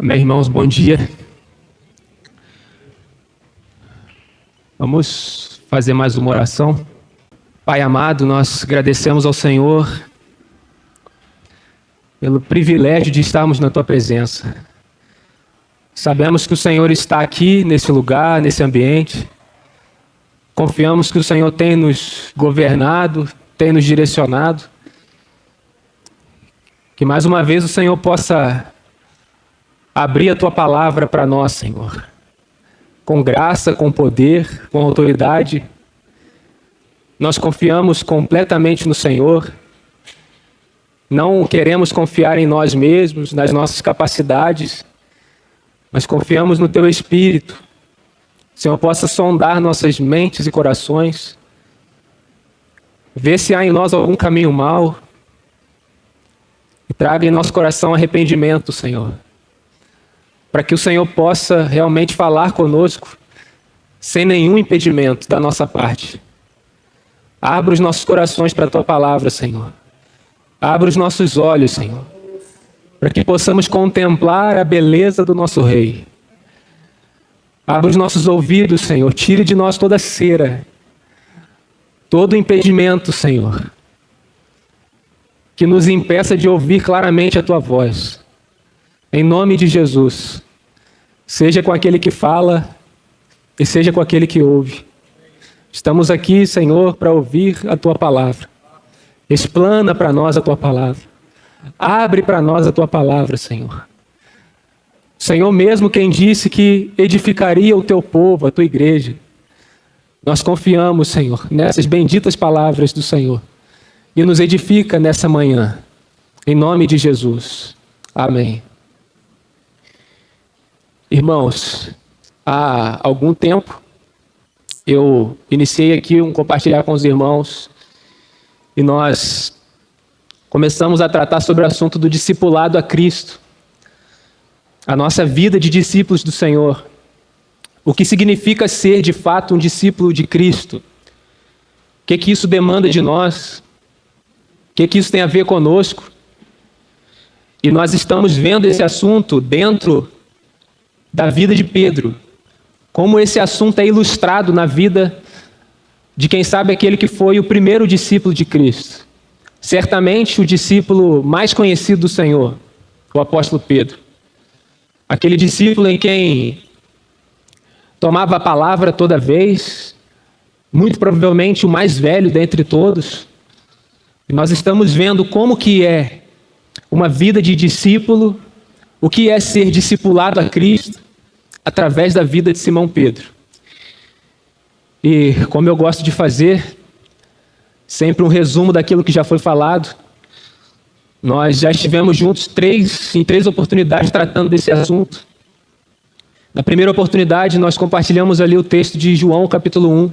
Amém, irmãos, bom dia. Vamos fazer mais uma oração. Pai amado, nós agradecemos ao Senhor pelo privilégio de estarmos na Tua presença. Sabemos que o Senhor está aqui, nesse lugar, nesse ambiente. Confiamos que o Senhor tem nos governado, tem nos direcionado. Que mais uma vez o Senhor possa abrir a Tua palavra para nós, Senhor. Com graça, com poder, com autoridade. Nós confiamos completamente no Senhor. Não queremos confiar em nós mesmos, nas nossas capacidades, mas confiamos no Teu Espírito. O Senhor possa sondar nossas mentes e corações, ver se há em nós algum caminho mau e traga em nosso coração arrependimento, Senhor, para que o Senhor possa realmente falar conosco sem nenhum impedimento da nossa parte. Abra os nossos corações para a Tua palavra, Senhor. Abra os nossos olhos, Senhor, para que possamos contemplar a beleza do nosso Rei. Abra os nossos ouvidos, Senhor. Tire de nós toda cera, todo impedimento, Senhor, que nos impeça de ouvir claramente a Tua voz. Em nome de Jesus, seja com aquele que fala e seja com aquele que ouve. Estamos aqui, Senhor, para ouvir a Tua palavra. Explana para nós a Tua palavra. Abre para nós a Tua palavra, Senhor. Senhor mesmo quem disse que edificaria o Teu povo, a Tua igreja. Nós confiamos, Senhor, nessas benditas palavras do Senhor. E nos edifica nessa manhã. Em nome de Jesus. Amém. Irmãos, há algum tempo eu iniciei aqui um compartilhar com os irmãos e nós começamos a tratar sobre o assunto do discipulado a Cristo, a nossa vida de discípulos do Senhor, o que significa ser de fato um discípulo de Cristo, o que isso demanda de nós, o que isso tem a ver conosco. E nós estamos vendo esse assunto dentro da vida de Pedro, como esse assunto é ilustrado na vida de quem sabe aquele que foi o primeiro discípulo de Cristo. Certamente o discípulo mais conhecido do Senhor, o apóstolo Pedro. Aquele discípulo em quem tomava a palavra toda vez, muito provavelmente o mais velho dentre todos. E nós estamos vendo como que é uma vida de discípulo, o que é ser discipulado a Cristo, através da vida de Simão Pedro. E como eu gosto de fazer, sempre um resumo daquilo que já foi falado. Nós já estivemos juntos em três oportunidades tratando desse assunto. Na primeira oportunidade, nós compartilhamos ali o texto de João, capítulo 1,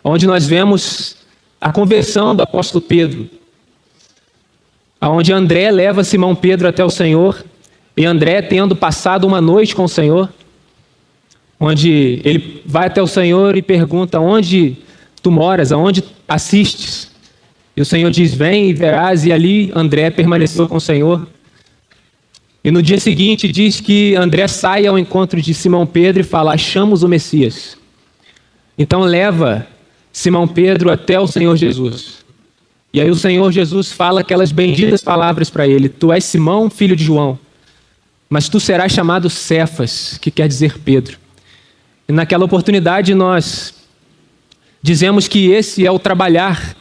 onde nós vemos a conversão do apóstolo Pedro, onde André leva Simão Pedro até o Senhor, e André, tendo passado uma noite com o Senhor, onde ele vai até o Senhor e pergunta: onde tu moras, aonde assistes? E o Senhor diz: vem e verás. E ali André permaneceu com o Senhor. E no dia seguinte diz que André sai ao encontro de Simão Pedro e fala: achamos o Messias. Então leva Simão Pedro até o Senhor Jesus. E aí o Senhor Jesus fala aquelas benditas palavras para ele: tu és Simão, filho de João, mas tu serás chamado Cefas, que quer dizer Pedro. E naquela oportunidade nós dizemos que esse é o trabalhar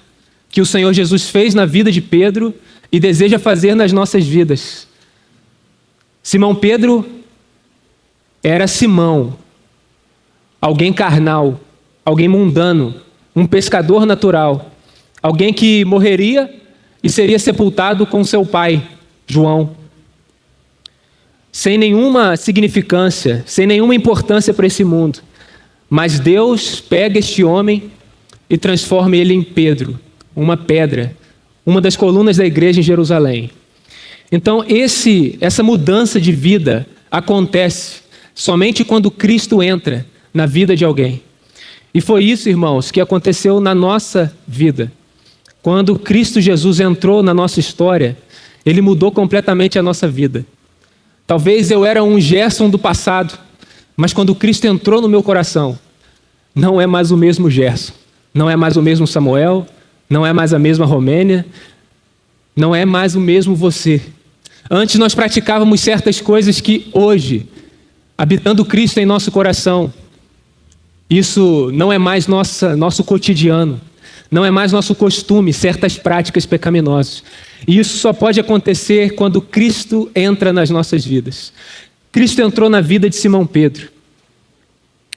que o Senhor Jesus fez na vida de Pedro e deseja fazer nas nossas vidas. Simão Pedro era Simão, alguém carnal, alguém mundano, um pescador natural, alguém que morreria e seria sepultado com seu pai, João, sem nenhuma significância, sem nenhuma importância para esse mundo. Mas Deus pega este homem e transforma ele em Pedro, uma pedra, uma das colunas da igreja em Jerusalém. Então essa mudança de vida acontece somente quando Cristo entra na vida de alguém. E foi isso, irmãos, que aconteceu na nossa vida. Quando Cristo Jesus entrou na nossa história, Ele mudou completamente a nossa vida. Talvez eu era um Gerson do passado, mas quando Cristo entrou no meu coração, não é mais o mesmo Gerson, não é mais o mesmo Samuel, não é mais a mesma Romênia, não é mais o mesmo você. Antes nós praticávamos certas coisas que hoje, habitando Cristo em nosso coração, isso não é mais nosso cotidiano, não é mais nosso costume, certas práticas pecaminosas. E isso só pode acontecer quando Cristo entra nas nossas vidas. Cristo entrou na vida de Simão Pedro.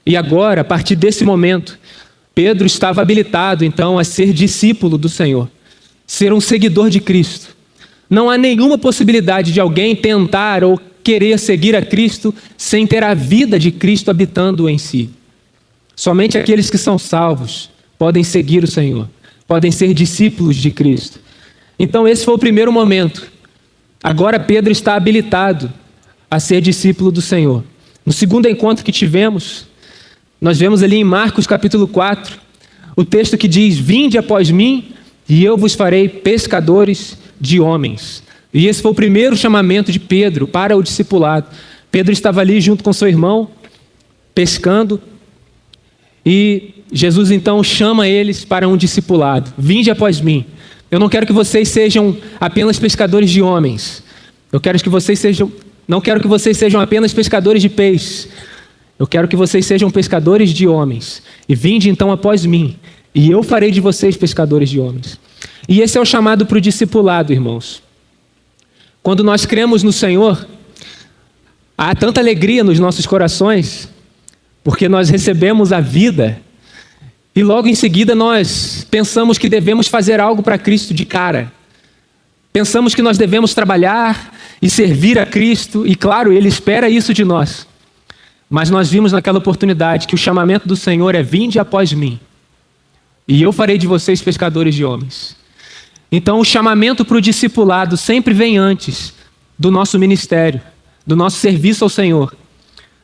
E agora, a partir desse momento, Pedro estava habilitado, então, a ser discípulo do Senhor, ser um seguidor de Cristo. Não há nenhuma possibilidade de alguém tentar ou querer seguir a Cristo sem ter a vida de Cristo habitando em si. Somente aqueles que são salvos podem seguir o Senhor, podem ser discípulos de Cristo. Então esse foi o primeiro momento. Agora Pedro está habilitado a ser discípulo do Senhor. No segundo encontro que tivemos, nós vemos ali em Marcos capítulo 4, o texto que diz: "Vinde após mim, e eu vos farei pescadores de homens." E esse foi o primeiro chamamento de Pedro para o discipulado. Pedro estava ali junto com seu irmão, pescando, e Jesus então chama eles para um discipulado. "Vinde após mim." Eu não quero que vocês sejam apenas pescadores de homens. Não quero que vocês sejam apenas pescadores de peixes. Eu quero que vocês sejam pescadores de homens. "E vinde então após mim, e eu farei de vocês pescadores de homens." E esse é o chamado para o discipulado, irmãos. Quando nós cremos no Senhor, há tanta alegria nos nossos corações, porque nós recebemos a vida, e logo em seguida nós pensamos que devemos fazer algo para Cristo de cara. Pensamos que nós devemos trabalhar e servir a Cristo, e claro, Ele espera isso de nós. Mas nós vimos naquela oportunidade que o chamamento do Senhor é: "Vinde após mim, e eu farei de vocês pescadores de homens." Então o chamamento para o discipulado sempre vem antes do nosso ministério, do nosso serviço ao Senhor.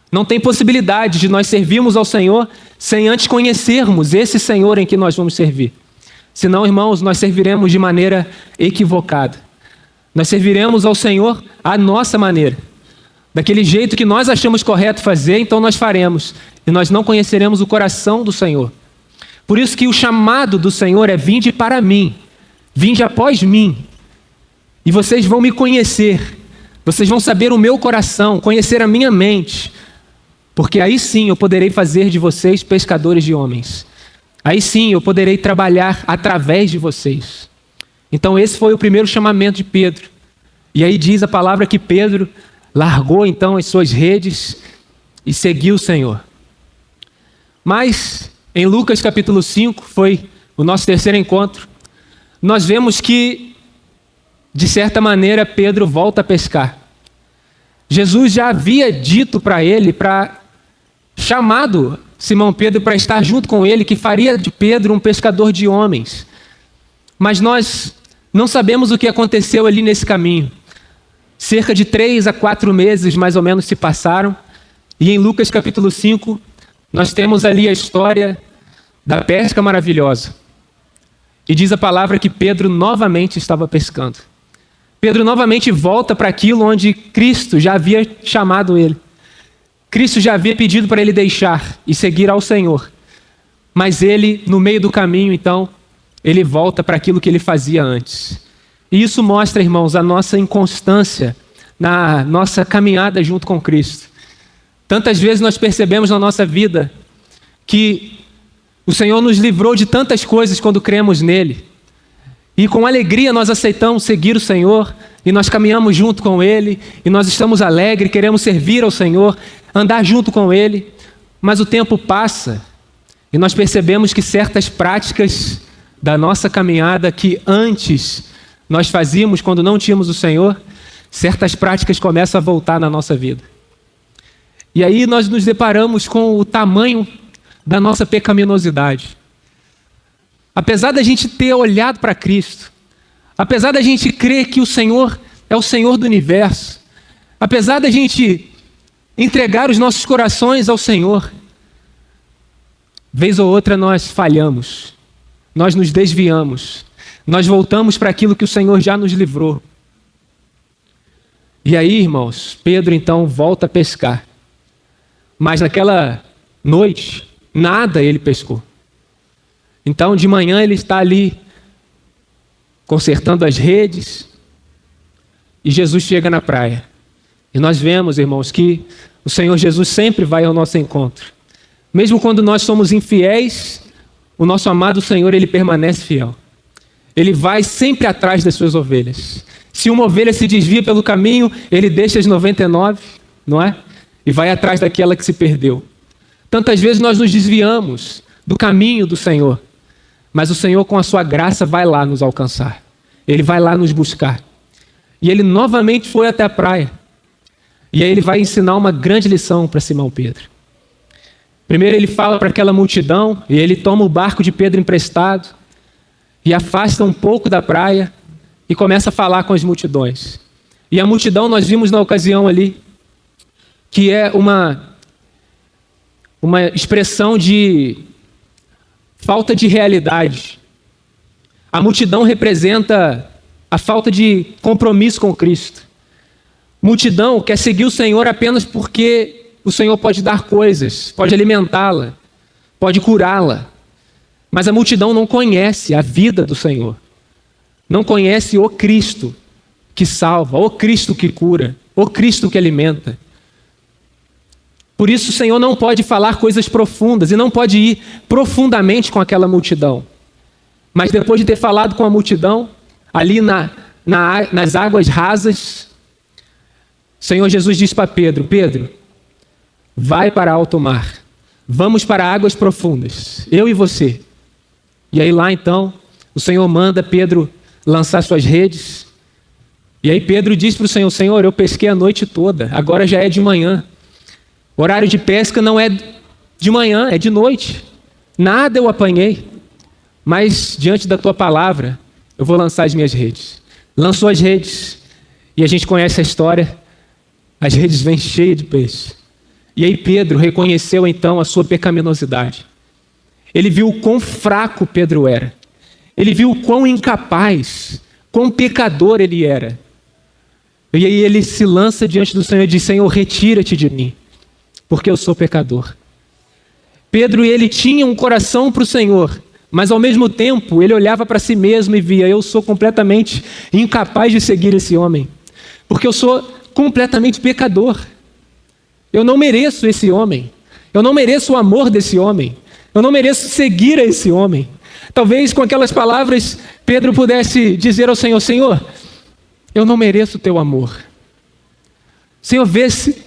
Não tem possibilidade de nós servirmos ao Senhor sem antes conhecermos esse Senhor em que nós vamos servir. Senão, irmãos, nós serviremos de maneira equivocada. Nós serviremos ao Senhor à nossa maneira. Daquele jeito que nós achamos correto fazer, então nós faremos. E nós não conheceremos o coração do Senhor. Por isso que o chamado do Senhor é: "Vinde para mim, vinde após mim, e vocês vão me conhecer. Vocês vão saber o meu coração, conhecer a minha mente. Porque aí sim eu poderei fazer de vocês pescadores de homens. Aí sim eu poderei trabalhar através de vocês." Então esse foi o primeiro chamamento de Pedro. E aí diz a palavra que Pedro largou então as suas redes e seguiu o Senhor. Mas em Lucas capítulo 5, foi o nosso terceiro encontro, nós vemos que, de certa maneira, Pedro volta a pescar. Jesus já havia dito para ele, chamado Simão Pedro para estar junto com ele, que faria de Pedro um pescador de homens. Mas nós não sabemos o que aconteceu ali nesse caminho. Cerca de 3 a 4 meses, mais ou menos, se passaram. E em Lucas capítulo 5, nós temos ali a história da pesca maravilhosa. E diz a palavra que Pedro novamente estava pescando. Pedro novamente volta para aquilo onde Cristo já havia chamado ele. Cristo já havia pedido para ele deixar e seguir ao Senhor. Mas ele, no meio do caminho, então, ele volta para aquilo que ele fazia antes. E isso mostra, irmãos, a nossa inconstância na nossa caminhada junto com Cristo. Tantas vezes nós percebemos na nossa vida que o Senhor nos livrou de tantas coisas quando cremos nele. E com alegria nós aceitamos seguir o Senhor, e nós caminhamos junto com Ele, e nós estamos alegres, queremos servir ao Senhor, andar junto com Ele. Mas o tempo passa, e nós percebemos que certas práticas da nossa caminhada que antes nós fazíamos quando não tínhamos o Senhor, certas práticas começam a voltar na nossa vida. E aí nós nos deparamos com o tamanho da nossa pecaminosidade. Apesar da gente ter olhado para Cristo, apesar da gente crer que o Senhor é o Senhor do universo, apesar da gente entregar os nossos corações ao Senhor, vez ou outra nós falhamos, nós nos desviamos, nós voltamos para aquilo que o Senhor já nos livrou. E aí, irmãos, Pedro então volta a pescar. Mas naquela noite, nada ele pescou. Então, de manhã ele está ali consertando as redes e Jesus chega na praia. E nós vemos, irmãos, que o Senhor Jesus sempre vai ao nosso encontro. Mesmo quando nós somos infiéis, o nosso amado Senhor, ele permanece fiel. Ele vai sempre atrás das suas ovelhas. Se uma ovelha se desvia pelo caminho, ele deixa as 99, não é? E vai atrás daquela que se perdeu. Tantas vezes nós nos desviamos do caminho do Senhor, mas o Senhor, com a sua graça, vai lá nos alcançar. Ele vai lá nos buscar. E ele novamente foi até a praia. E aí ele vai ensinar uma grande lição para Simão Pedro. Primeiro ele fala para aquela multidão, e ele toma o barco de Pedro emprestado, e afasta um pouco da praia, e começa a falar com as multidões. E a multidão, nós vimos na ocasião ali, que é uma expressão de falta de realidade. A multidão representa a falta de compromisso com Cristo. Multidão quer seguir o Senhor apenas porque o Senhor pode dar coisas, pode alimentá-la, pode curá-la. Mas a multidão não conhece a vida do Senhor. Não conhece o Cristo que salva, o Cristo que cura, o Cristo que alimenta. Por isso o Senhor não pode falar coisas profundas e não pode ir profundamente com aquela multidão. Mas depois de ter falado com a multidão, ali nas águas rasas, o Senhor Jesus diz para Pedro: Pedro, vai para alto mar, vamos para águas profundas, eu e você. E aí lá então, o Senhor manda Pedro lançar suas redes. E aí Pedro diz para o Senhor: Senhor, eu pesquei a noite toda, agora já é de manhã. O horário de pesca não é de manhã, é de noite. Nada eu apanhei, mas diante da tua palavra, eu vou lançar as minhas redes. Lançou as redes, e a gente conhece a história, as redes vêm cheias de peixe. E aí Pedro reconheceu então a sua pecaminosidade. Ele viu o quão fraco Pedro era. Ele viu o quão incapaz, quão pecador ele era. E aí ele se lança diante do Senhor e diz: Senhor, retira-te de mim, porque eu sou pecador. Pedro, ele tinha um coração para o Senhor, mas ao mesmo tempo ele olhava para si mesmo e via: eu sou completamente incapaz de seguir esse homem, porque eu sou completamente pecador. Eu não mereço esse homem, eu não mereço o amor desse homem, eu não mereço seguir a esse homem. Talvez com aquelas palavras Pedro pudesse dizer ao Senhor: Senhor, eu não mereço o teu amor. Senhor, vê se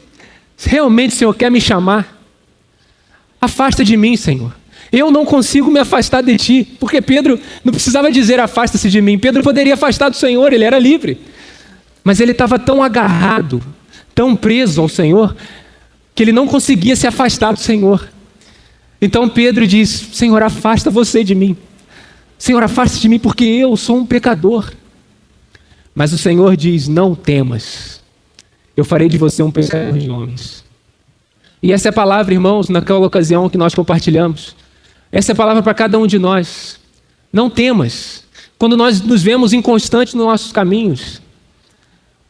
realmente o Senhor quer me chamar. Afasta de mim, Senhor. Eu não consigo me afastar de ti. Porque Pedro não precisava dizer afasta-se de mim. Pedro poderia afastar do Senhor, ele era livre. Mas ele estava tão agarrado, tão preso ao Senhor, que ele não conseguia se afastar do Senhor. Então Pedro diz: Senhor, afasta você de mim. Senhor, afasta de mim porque eu sou um pecador. Mas o Senhor diz: não temas. Eu farei de você um pescador de homens. E essa é a palavra, irmãos, naquela ocasião que nós compartilhamos. Essa é a palavra para cada um de nós. Não temas. Quando nós nos vemos inconstantes nos nossos caminhos,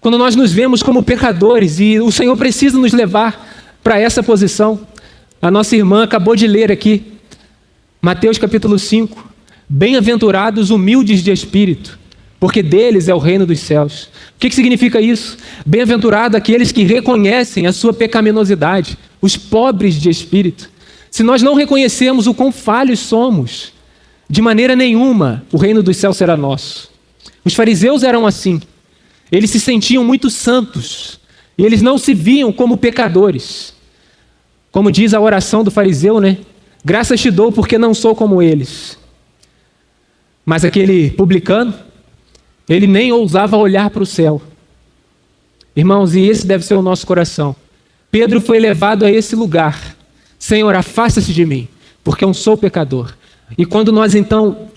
quando nós nos vemos como pecadores e o Senhor precisa nos levar para essa posição. A nossa irmã acabou de ler aqui, Mateus capítulo 5. Bem-aventurados humildes de espírito, porque deles é o reino dos céus. O que significa isso? Bem-aventurado aqueles que reconhecem a sua pecaminosidade, os pobres de espírito. Se nós não reconhecermos o quão falhos somos, de maneira nenhuma o reino dos céus será nosso. Os fariseus eram assim. Eles se sentiam muito santos e eles não se viam como pecadores. Como diz a oração do fariseu, né? Graças te dou porque não sou como eles. Mas aquele publicano, ele nem ousava olhar para o céu. Irmãos, e esse deve ser o nosso coração. Pedro foi levado a esse lugar. Senhor, afasta-se de mim, porque eu sou pecador. E quando nós então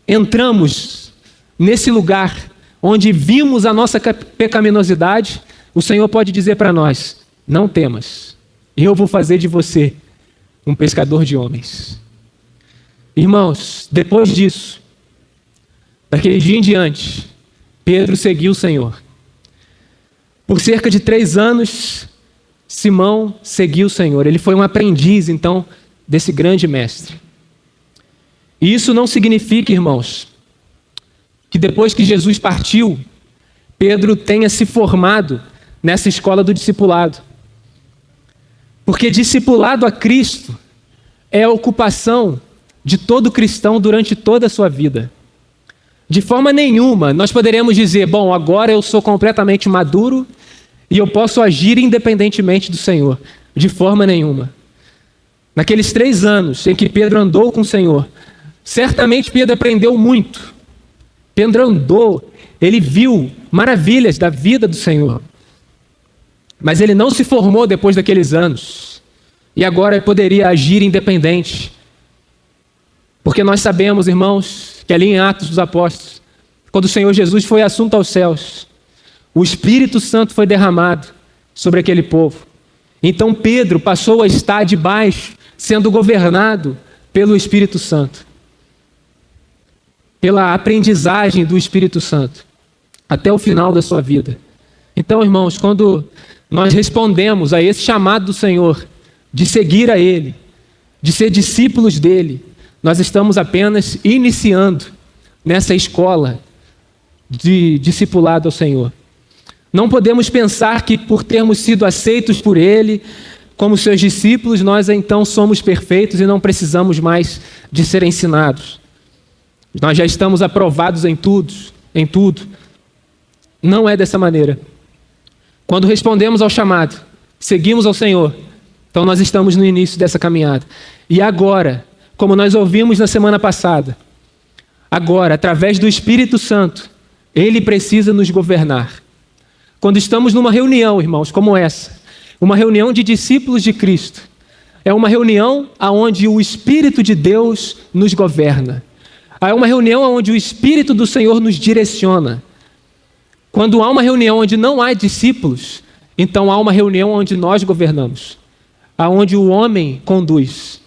entramos nesse lugar onde vimos a nossa pecaminosidade, o Senhor pode dizer para nós: não temas, eu vou fazer de você um pescador de homens. Irmãos, depois disso, daquele dia em diante, Pedro seguiu o Senhor. Por cerca de 3 anos, Simão seguiu o Senhor. Ele foi um aprendiz, então, desse grande mestre. E isso não significa, irmãos, que depois que Jesus partiu, Pedro tenha se formado nessa escola do discipulado. Porque discipulado a Cristo é a ocupação de todo cristão durante toda a sua vida. De forma nenhuma nós poderemos dizer, bom, agora eu sou completamente maduro e eu posso agir independentemente do Senhor. De forma nenhuma. Naqueles 3 anos em que Pedro andou com o Senhor, certamente Pedro aprendeu muito. Pedro andou, ele viu maravilhas da vida do Senhor. Mas ele não se formou depois daqueles anos. E agora ele poderia agir independente. Porque nós sabemos, irmãos, que ali em Atos dos Apóstolos, quando o Senhor Jesus foi assunto aos céus, o Espírito Santo foi derramado sobre aquele povo. Então Pedro passou a estar debaixo, sendo governado pelo Espírito Santo. Pela aprendizagem do Espírito Santo, até o final da sua vida. Então, irmãos, quando nós respondemos a esse chamado do Senhor, de seguir a Ele, de ser discípulos dEle, nós estamos apenas iniciando nessa escola de discipulado ao Senhor. Não podemos pensar que por termos sido aceitos por Ele, como seus discípulos, nós então somos perfeitos e não precisamos mais de ser ensinados. Nós já estamos aprovados em tudo. Não é dessa maneira. Quando respondemos ao chamado, seguimos ao Senhor, então nós estamos no início dessa caminhada. E agora, como nós ouvimos na semana passada, agora, através do Espírito Santo, Ele precisa nos governar. Quando estamos numa reunião, irmãos, como essa, uma reunião de discípulos de Cristo, é uma reunião onde o Espírito de Deus nos governa. É uma reunião onde o Espírito do Senhor nos direciona. Quando há uma reunião onde não há discípulos, então há uma reunião onde nós governamos, aonde o homem conduz.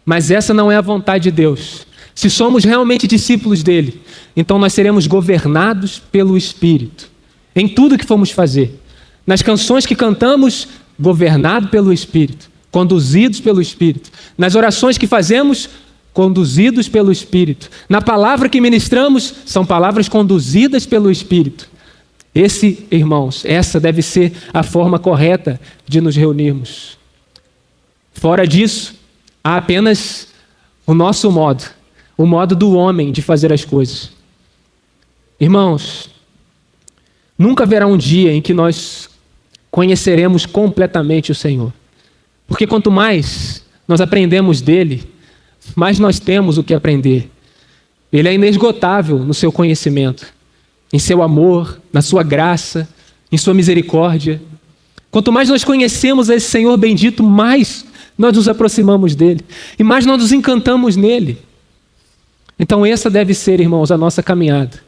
Mas essa não é a vontade de Deus. Se somos realmente discípulos dele, então nós seremos governados pelo Espírito. Em tudo que formos fazer. Nas canções que cantamos, governado pelo Espírito, conduzidos pelo Espírito. Nas orações que fazemos, conduzidos pelo Espírito. Na palavra que ministramos, são palavras conduzidas pelo Espírito. Irmãos, essa deve ser a forma correta de nos reunirmos. Fora disso, há apenas o nosso modo, o modo do homem de fazer as coisas. Irmãos, nunca haverá um dia em que nós conheceremos completamente o Senhor. Porque quanto mais nós aprendemos dele, mais nós temos o que aprender. Ele é inesgotável no seu conhecimento, em seu amor, na sua graça, em sua misericórdia. Quanto mais nós conhecemos esse Senhor bendito, mais nós nos aproximamos dele e mais nós nos encantamos nele. Então essa deve ser, irmãos, a nossa caminhada.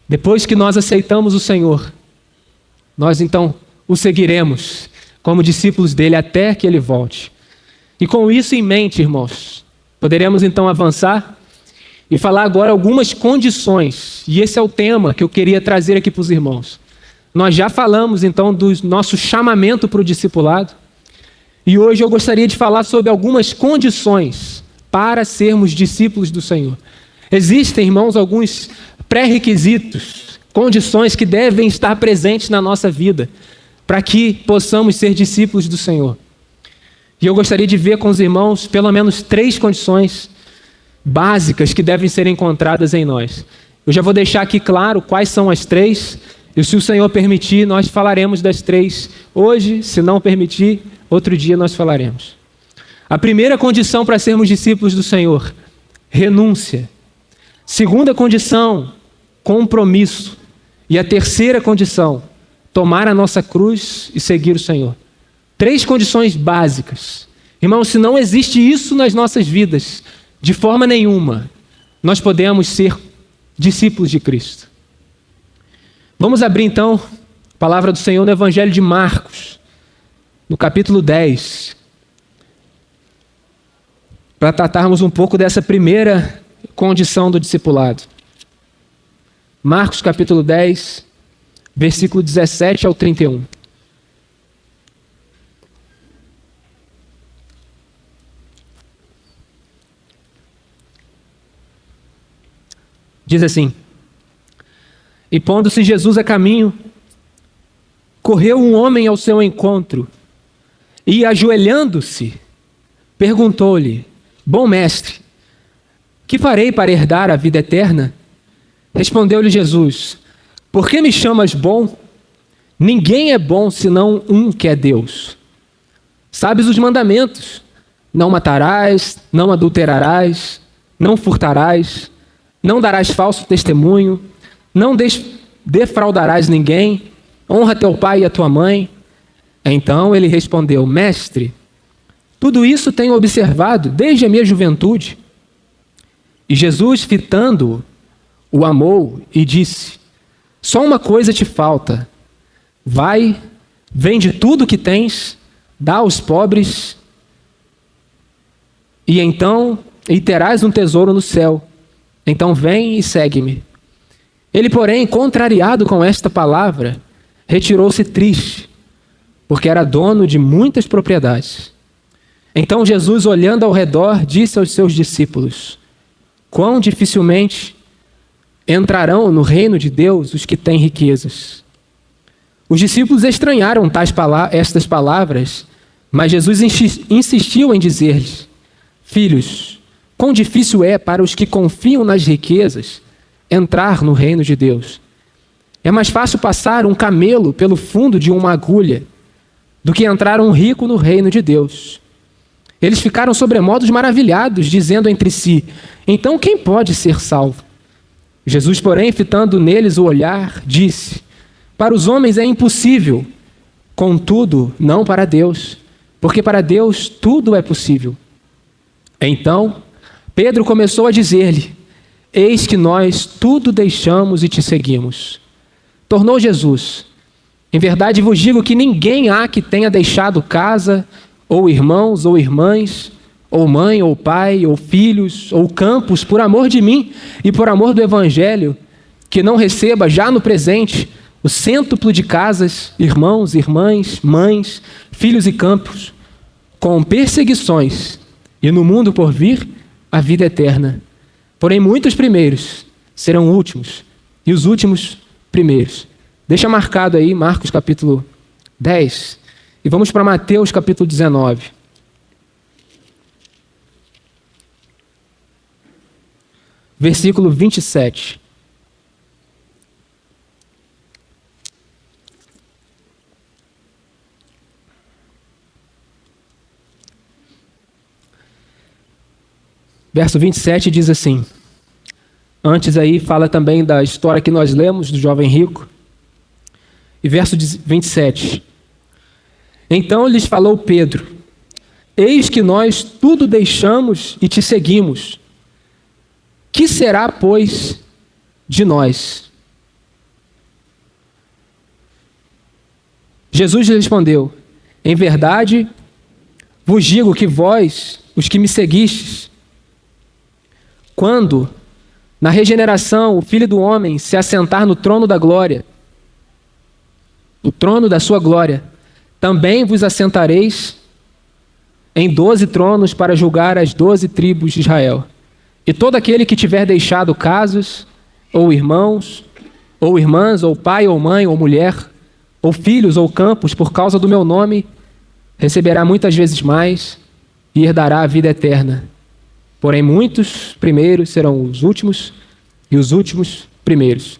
Depois que nós aceitamos o Senhor, nós então o seguiremos como discípulos dele até que ele volte. E com isso em mente, irmãos, poderemos então avançar e falar agora algumas condições. E esse é o tema que eu queria trazer aqui para os irmãos. Nós já falamos então do nosso chamamento para o discipulado. E hoje eu gostaria de falar sobre algumas condições para sermos discípulos do Senhor. Existem, irmãos, alguns pré-requisitos, condições que devem estar presentes na nossa vida para que possamos ser discípulos do Senhor. E eu gostaria de ver com os irmãos pelo menos 3 condições básicas que devem ser encontradas em nós. Eu já vou deixar aqui claro quais são as 3, e se o Senhor permitir, nós falaremos das 3 hoje. Se não permitir, outro dia nós falaremos. A primeira condição para sermos discípulos do Senhor, renúncia. Segunda condição, compromisso. E a terceira condição, tomar a nossa cruz e seguir o Senhor. 3 condições básicas. Irmãos, se não existe isso nas nossas vidas, de forma nenhuma, nós podemos ser discípulos de Cristo. Vamos abrir então a palavra do Senhor no Evangelho de Marcos, no capítulo 10, para tratarmos um pouco dessa primeira condição do discipulado. Marcos capítulo 10, versículo 17 ao 31. Diz assim: E pondo-se Jesus a caminho, correu um homem ao seu encontro e, ajoelhando-se, perguntou-lhe: Bom mestre, que farei para herdar a vida eterna? Respondeu-lhe Jesus: Por que me chamas bom? Ninguém é bom senão um, que é Deus. Sabes os mandamentos: não matarás, não adulterarás, não furtarás, não darás falso testemunho, não defraudarás ninguém, honra teu pai e a tua mãe. Então ele respondeu: Mestre, tudo isso tenho observado desde a minha juventude. E Jesus, fitando-o, o amou e disse: Só uma coisa te falta. Vai, vende tudo o que tens, dá aos pobres, e terás um tesouro no céu. Então vem e segue-me. Ele, porém, contrariado com esta palavra, retirou-se triste, porque era dono de muitas propriedades. Então Jesus, olhando ao redor, disse aos seus discípulos: Quão dificilmente entrarão no reino de Deus os que têm riquezas. Os discípulos estranharam estas palavras, mas Jesus insistiu em dizer-lhes: Filhos, quão difícil é para os que confiam nas riquezas entrar no reino de Deus. É mais fácil passar um camelo pelo fundo de uma agulha do que entrar um rico no reino de Deus. Eles ficaram sobremodos maravilhados, dizendo entre si: Então quem pode ser salvo? Jesus, porém, fitando neles o olhar, disse: Para os homens é impossível, contudo, não para Deus, porque para Deus tudo é possível. Então Pedro começou a dizer-lhe: Eis que nós tudo deixamos e te seguimos. Tornou Jesus: Em verdade vos digo que ninguém há que tenha deixado casa, ou irmãos, ou irmãs, ou mãe, ou pai, ou filhos, ou campos, por amor de mim e por amor do Evangelho, que não receba já no presente o cêntuplo de casas, irmãos, irmãs, mães, filhos e campos, com perseguições, e no mundo por vir a vida eterna. Porém, muitos primeiros serão últimos, e os últimos primeiros. Deixa marcado aí Marcos capítulo 10, e vamos para Mateus capítulo 19. Versículo 27. Verso 27 diz assim, antes aí fala também da história que nós lemos do jovem rico. E verso 27. Então lhes falou Pedro: Eis que nós tudo deixamos e te seguimos. Que será, pois, de nós? Jesus lhe respondeu: Em verdade vos digo que vós, os que me seguistes, quando, na regeneração, o Filho do Homem se assentar no trono da glória, o trono da sua glória, também vos assentareis em 12 tronos para julgar as 12 tribos de Israel. E todo aquele que tiver deixado casas, ou irmãos, ou irmãs, ou pai, ou mãe, ou mulher, ou filhos, ou campos, por causa do meu nome, receberá muitas vezes mais e herdará a vida eterna. Porém, muitos primeiros serão os últimos, e os últimos primeiros.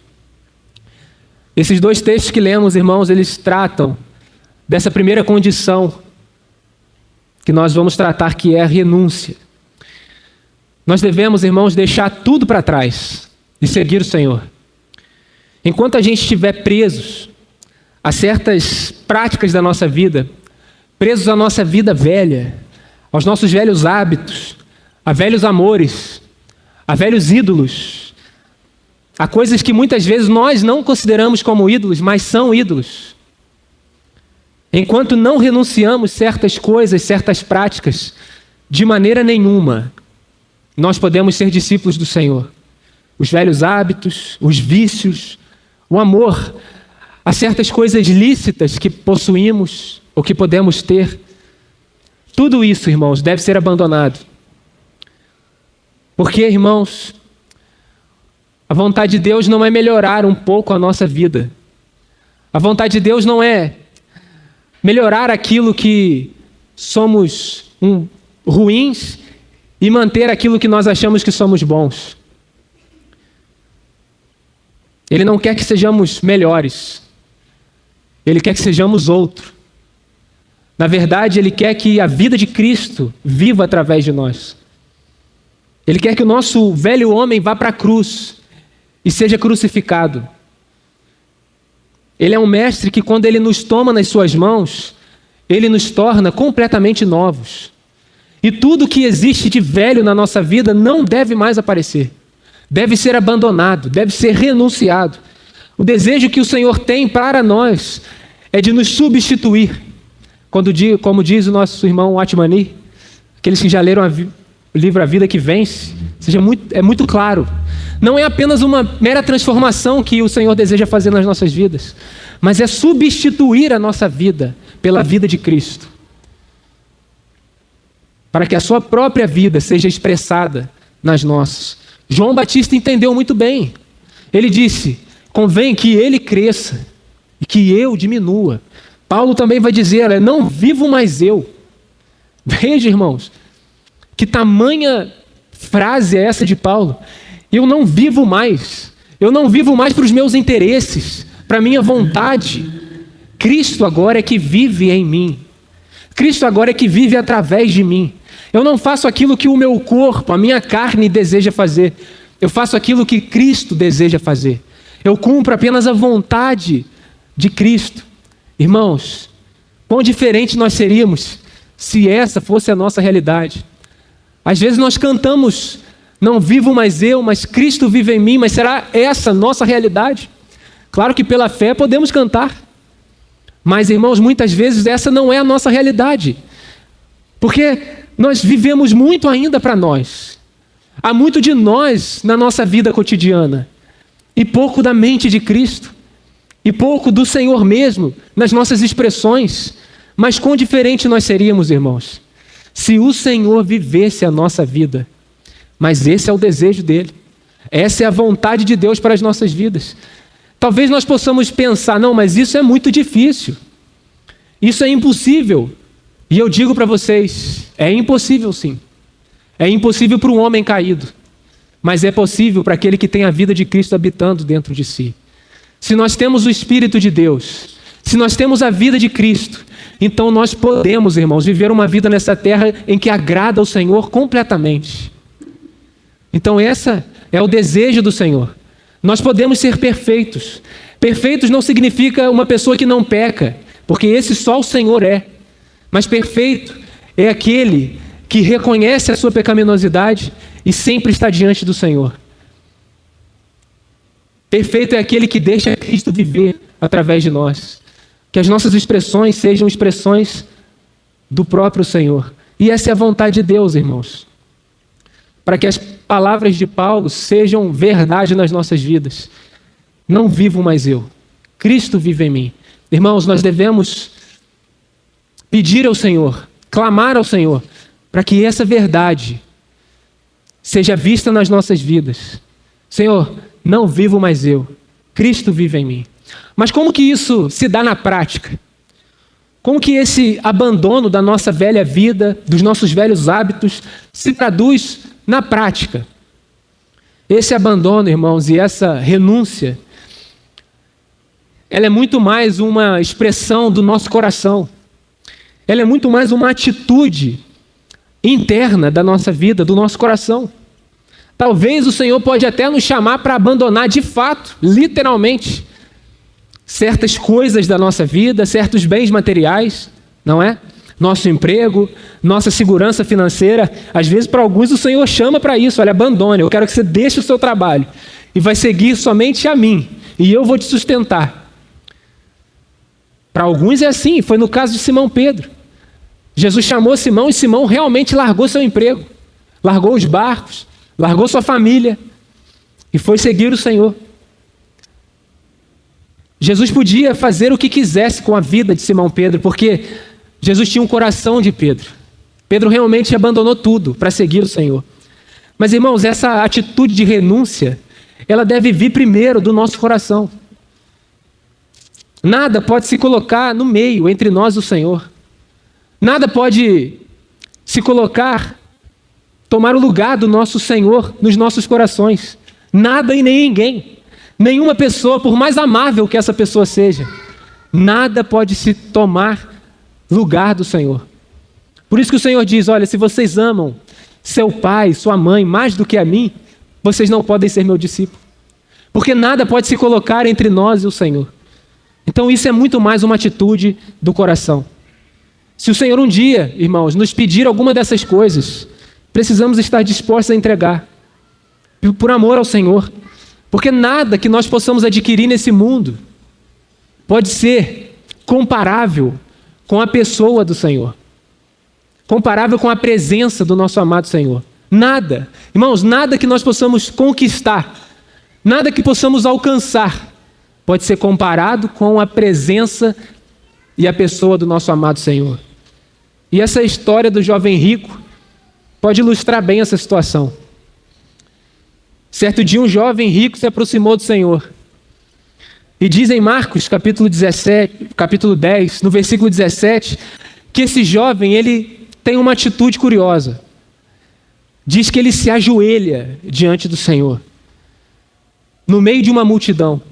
Esses dois textos que lemos, irmãos, eles tratam dessa primeira condição que nós vamos tratar, que é a renúncia. Nós devemos, irmãos, deixar tudo para trás e seguir o Senhor. Enquanto a gente estiver presos a certas práticas da nossa vida, presos à nossa vida velha, aos nossos velhos hábitos, a velhos amores, a velhos ídolos, a coisas que muitas vezes nós não consideramos como ídolos, mas são ídolos. Enquanto não renunciamos certas coisas, certas práticas, de maneira nenhuma, nós podemos ser discípulos do Senhor. Os velhos hábitos, os vícios, o amor, a certas coisas lícitas que possuímos ou que podemos ter. Tudo isso, irmãos, deve ser abandonado. Porque, irmãos, a vontade de Deus não é melhorar um pouco a nossa vida. A vontade de Deus não é melhorar aquilo que somos ruins e manter aquilo que nós achamos que somos bons. Ele não quer que sejamos melhores. Ele quer que sejamos outro. Na verdade, Ele quer que a vida de Cristo viva através de nós. Ele quer que o nosso velho homem vá para a cruz e seja crucificado. Ele é um mestre que, quando Ele nos toma nas suas mãos, Ele nos torna completamente novos. E tudo que existe de velho na nossa vida não deve mais aparecer. Deve ser abandonado, deve ser renunciado. O desejo que o Senhor tem para nós é de nos substituir. Como diz o nosso irmão Atmani, aqueles que já leram o livro A Vida que Vence, é muito claro. Não é apenas uma mera transformação que o Senhor deseja fazer nas nossas vidas, mas é substituir a nossa vida pela vida de Cristo, para que a sua própria vida seja expressada nas nossas. João Batista entendeu muito bem. Ele disse: convém que ele cresça e que eu diminua. Paulo também vai dizer: não vivo mais eu. Veja, irmãos, que tamanha frase é essa de Paulo. Eu não vivo mais. Eu não vivo mais para os meus interesses, para a minha vontade. Cristo agora é que vive em mim. Cristo agora é que vive através de mim. Eu não faço aquilo que o meu corpo, a minha carne deseja fazer. Eu faço aquilo que Cristo deseja fazer. Eu cumpro apenas a vontade de Cristo. Irmãos, quão diferente nós seríamos se essa fosse a nossa realidade. Às vezes nós cantamos: não vivo mais eu, mas Cristo vive em mim. Mas será essa a nossa realidade? Claro que pela fé podemos cantar. Mas, irmãos, muitas vezes essa não é a nossa realidade. Porque nós vivemos muito ainda para nós. Há muito de nós na nossa vida cotidiana. E pouco da mente de Cristo. E pouco do Senhor mesmo nas nossas expressões. Mas quão diferente nós seríamos, irmãos, se o Senhor vivesse a nossa vida. Mas esse é o desejo dele. Essa é a vontade de Deus para as nossas vidas. Talvez nós possamos pensar: não, mas isso é muito difícil. Isso é impossível. E eu digo para vocês, é impossível sim. É impossível para um homem caído. Mas é possível para aquele que tem a vida de Cristo habitando dentro de si. Se nós temos o Espírito de Deus, se nós temos a vida de Cristo, então nós podemos, irmãos, viver uma vida nessa terra em que agrada ao Senhor completamente. Então esse é o desejo do Senhor. Nós podemos ser perfeitos. Perfeitos não significa uma pessoa que não peca, porque esse só o Senhor é. Mas perfeito é aquele que reconhece a sua pecaminosidade e sempre está diante do Senhor. Perfeito é aquele que deixa Cristo viver através de nós. Que as nossas expressões sejam expressões do próprio Senhor. E essa é a vontade de Deus, irmãos. Para que as palavras de Paulo sejam verdade nas nossas vidas. Não vivo mais eu. Cristo vive em mim. Irmãos, nós devemos pedir ao Senhor, clamar ao Senhor, para que essa verdade seja vista nas nossas vidas. Senhor, não vivo mais eu. Cristo vive em mim. Mas como que isso se dá na prática? Como que esse abandono da nossa velha vida, dos nossos velhos hábitos, se traduz na prática? Esse abandono, irmãos, e essa renúncia, ela é muito mais uma expressão do nosso coração. Ela é muito mais uma atitude interna da nossa vida, do nosso coração. Talvez o Senhor pode até nos chamar para abandonar de fato, literalmente, certas coisas da nossa vida, certos bens materiais, não é? Nosso emprego, nossa segurança financeira. Às vezes, para alguns, o Senhor chama para isso: olha, abandone, eu quero que você deixe o seu trabalho e vai seguir somente a mim, e eu vou te sustentar. Para alguns é assim, foi no caso de Simão Pedro. Jesus chamou Simão e Simão realmente largou seu emprego, largou os barcos, largou sua família e foi seguir o Senhor. Jesus podia fazer o que quisesse com a vida de Simão Pedro, porque Jesus tinha um coração de Pedro. Pedro realmente abandonou tudo para seguir o Senhor. Mas, irmãos, essa atitude de renúncia, ela deve vir primeiro do nosso coração. Nada pode se colocar no meio entre nós e o Senhor. Nada pode se colocar, tomar o lugar do nosso Senhor nos nossos corações. Nada e nem ninguém. Nenhuma pessoa, por mais amável que essa pessoa seja, nada pode se tomar lugar do Senhor. Por isso que o Senhor diz, olha, se vocês amam seu pai, sua mãe, mais do que a mim, vocês não podem ser meu discípulo. Porque nada pode se colocar entre nós e o Senhor. Então isso é muito mais uma atitude do coração. Se o Senhor um dia, irmãos, nos pedir alguma dessas coisas, precisamos estar dispostos a entregar. Por amor ao Senhor. Porque nada que nós possamos adquirir nesse mundo pode ser comparável com a pessoa do Senhor. Comparável com a presença do nosso amado Senhor. Nada. Irmãos, nada que nós possamos conquistar, nada que possamos alcançar, pode ser comparado com a presença e a pessoa do nosso amado Senhor. E essa história do jovem rico pode ilustrar bem essa situação. Certo dia, um jovem rico se aproximou do Senhor. E diz em Marcos, capítulo 10, no versículo 17, que esse jovem, ele tem uma atitude curiosa. Diz que ele se ajoelha diante do Senhor, no meio de uma multidão.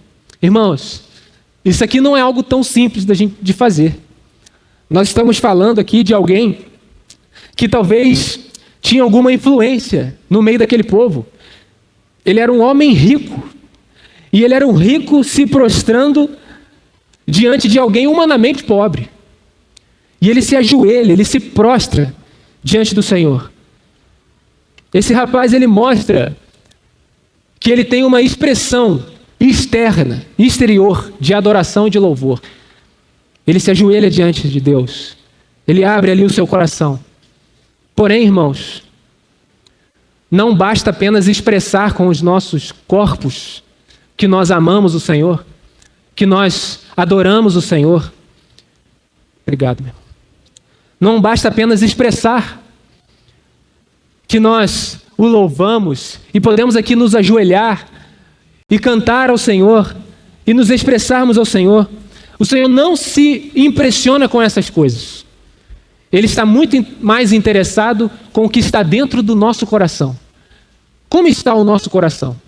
Irmãos, isso aqui não é algo tão simples de fazer. Nós estamos falando aqui de alguém que talvez tinha alguma influência no meio daquele povo. Ele era um homem rico. E ele era um rico se prostrando diante de alguém humanamente pobre. E ele se ajoelha, ele se prostra diante do Senhor. Esse rapaz, ele mostra que ele tem uma expressão externa, exterior, de adoração e de louvor. Ele se ajoelha diante de Deus. Ele abre ali o seu coração. Porém, irmãos, não basta apenas expressar com os nossos corpos que nós amamos o Senhor, que nós adoramos o Senhor. Obrigado, meu irmão. Não basta apenas expressar que nós o louvamos e podemos aqui nos ajoelhar e cantar ao Senhor e nos expressarmos ao Senhor. O Senhor não se impressiona com essas coisas. Ele está muito mais interessado com o que está dentro do nosso coração. Como está o nosso coração?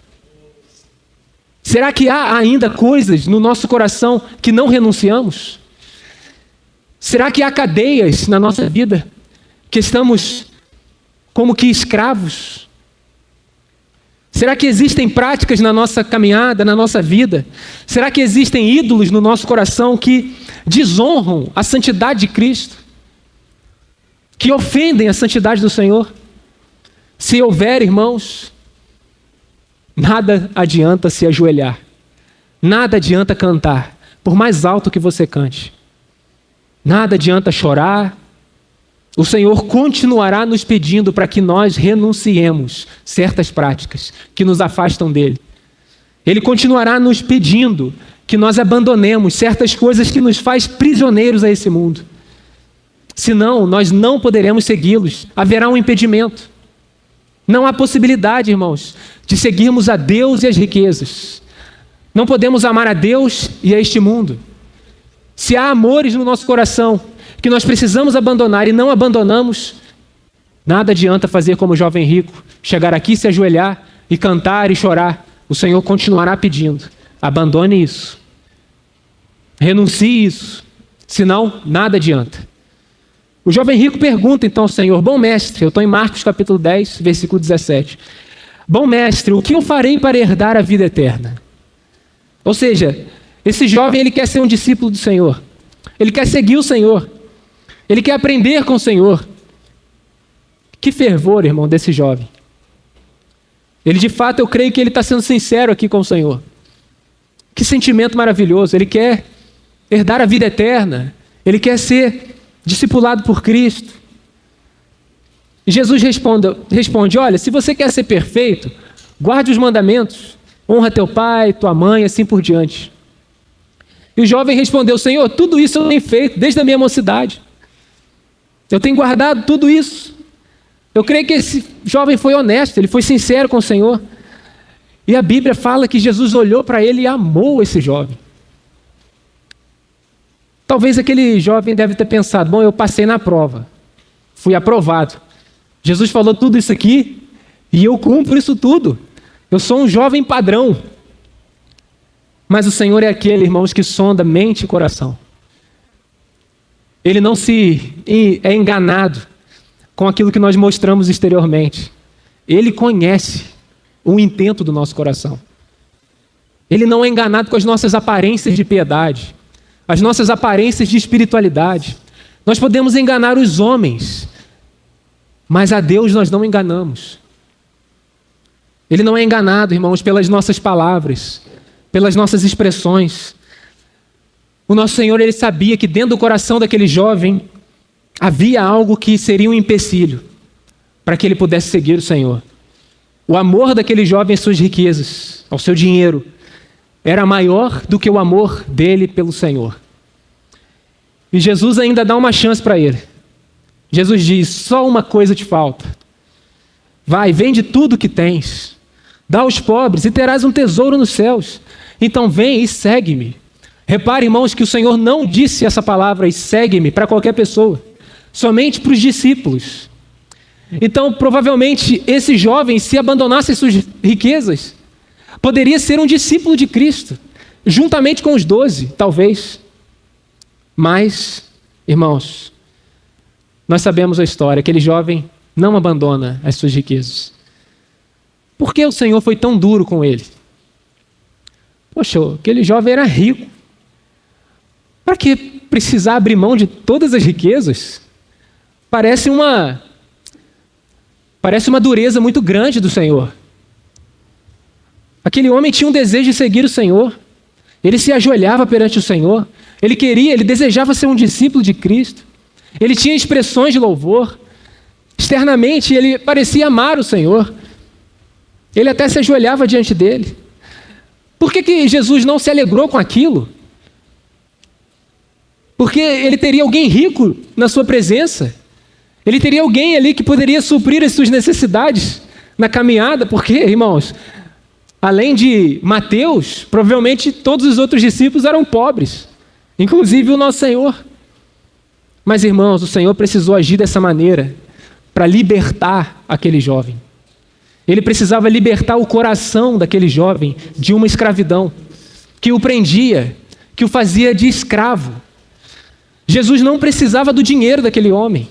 Será que há ainda coisas no nosso coração que não renunciamos? Será que há cadeias na nossa vida que estamos como que escravos? Será que existem práticas na nossa caminhada, na nossa vida? Será que existem ídolos no nosso coração que desonram a santidade de Cristo? Que ofendem a santidade do Senhor? Se houver, irmãos, nada adianta se ajoelhar. Nada adianta cantar, por mais alto que você cante. Nada adianta chorar. O Senhor continuará nos pedindo para que nós renunciemos certas práticas que nos afastam dele. Ele continuará nos pedindo que nós abandonemos certas coisas que nos faz prisioneiros a esse mundo. Senão, nós não poderemos segui-los. Haverá um impedimento. Não há possibilidade, irmãos, de seguirmos a Deus e as riquezas. Não podemos amar a Deus e a este mundo. Se há amores no nosso coração que nós precisamos abandonar e não abandonamos, nada adianta fazer como o jovem rico, chegar aqui, se ajoelhar e cantar e chorar. O Senhor continuará pedindo, abandone isso, renuncie isso, senão nada adianta. O jovem rico pergunta então ao Senhor, bom mestre, eu estou em Marcos capítulo 10, versículo 17. Bom mestre, o que eu farei para herdar a vida eterna? Ou seja, esse jovem, ele quer ser um discípulo do Senhor. Ele quer seguir o Senhor. Ele quer aprender com o Senhor. Que fervor, irmão, desse jovem. Ele, de fato, eu creio que ele está sendo sincero aqui com o Senhor. Que sentimento maravilhoso. Ele quer herdar a vida eterna. Ele quer ser discipulado por Cristo. E Jesus responde, olha, se você quer ser perfeito, guarde os mandamentos. Honra teu pai, tua mãe, assim por diante. E o jovem respondeu: Senhor, tudo isso eu tenho feito desde a minha mocidade. Eu tenho guardado tudo isso. Eu creio que esse jovem foi honesto, ele foi sincero com o Senhor. E a Bíblia fala que Jesus olhou para ele e amou esse jovem. Talvez aquele jovem deve ter pensado: bom, eu passei na prova, fui aprovado. Jesus falou tudo isso aqui e eu cumpro isso tudo. Eu sou um jovem padrão. Mas o Senhor é aquele, irmãos, que sonda mente e coração. Ele não é enganado com aquilo que nós mostramos exteriormente. Ele conhece o intento do nosso coração. Ele não é enganado com as nossas aparências de piedade, as nossas aparências de espiritualidade. Nós podemos enganar os homens, mas a Deus nós não enganamos. Ele não é enganado, irmãos, pelas nossas palavras, pelas nossas expressões. O nosso Senhor, ele sabia que dentro do coração daquele jovem havia algo que seria um empecilho para que ele pudesse seguir o Senhor. O amor daquele jovem às suas riquezas, ao seu dinheiro, era maior do que o amor dele pelo Senhor. E Jesus ainda dá uma chance para ele. Jesus diz: só uma coisa te falta. Vai, vende tudo que tens, dá aos pobres e terás um tesouro nos céus. Então vem e segue-me. Repare, irmãos, que o Senhor não disse essa palavra, e segue-me, para qualquer pessoa, somente para os discípulos. Então, provavelmente, esse jovem, se abandonasse as suas riquezas, poderia ser um discípulo de Cristo, juntamente com os 12, talvez. Mas, irmãos, nós sabemos a história. Aquele jovem não abandona as suas riquezas. Por que o Senhor foi tão duro com ele? Poxa, aquele jovem era rico. Para que precisar abrir mão de todas as riquezas? Parece uma dureza muito grande do Senhor. Aquele homem tinha um desejo de seguir o Senhor. Ele se ajoelhava perante o Senhor. Ele desejava ser um discípulo de Cristo. Ele tinha expressões de louvor. Externamente, ele parecia amar o Senhor. Ele até se ajoelhava diante dele. Por que Jesus não se alegrou com aquilo? Porque ele teria alguém rico na sua presença. Ele teria alguém ali que poderia suprir as suas necessidades na caminhada. Porque, irmãos, além de Mateus, provavelmente todos os outros discípulos eram pobres, inclusive o nosso Senhor. Mas, irmãos, o Senhor precisou agir dessa maneira para libertar aquele jovem. Ele precisava libertar o coração daquele jovem de uma escravidão que o prendia, que o fazia de escravo. Jesus não precisava do dinheiro daquele homem.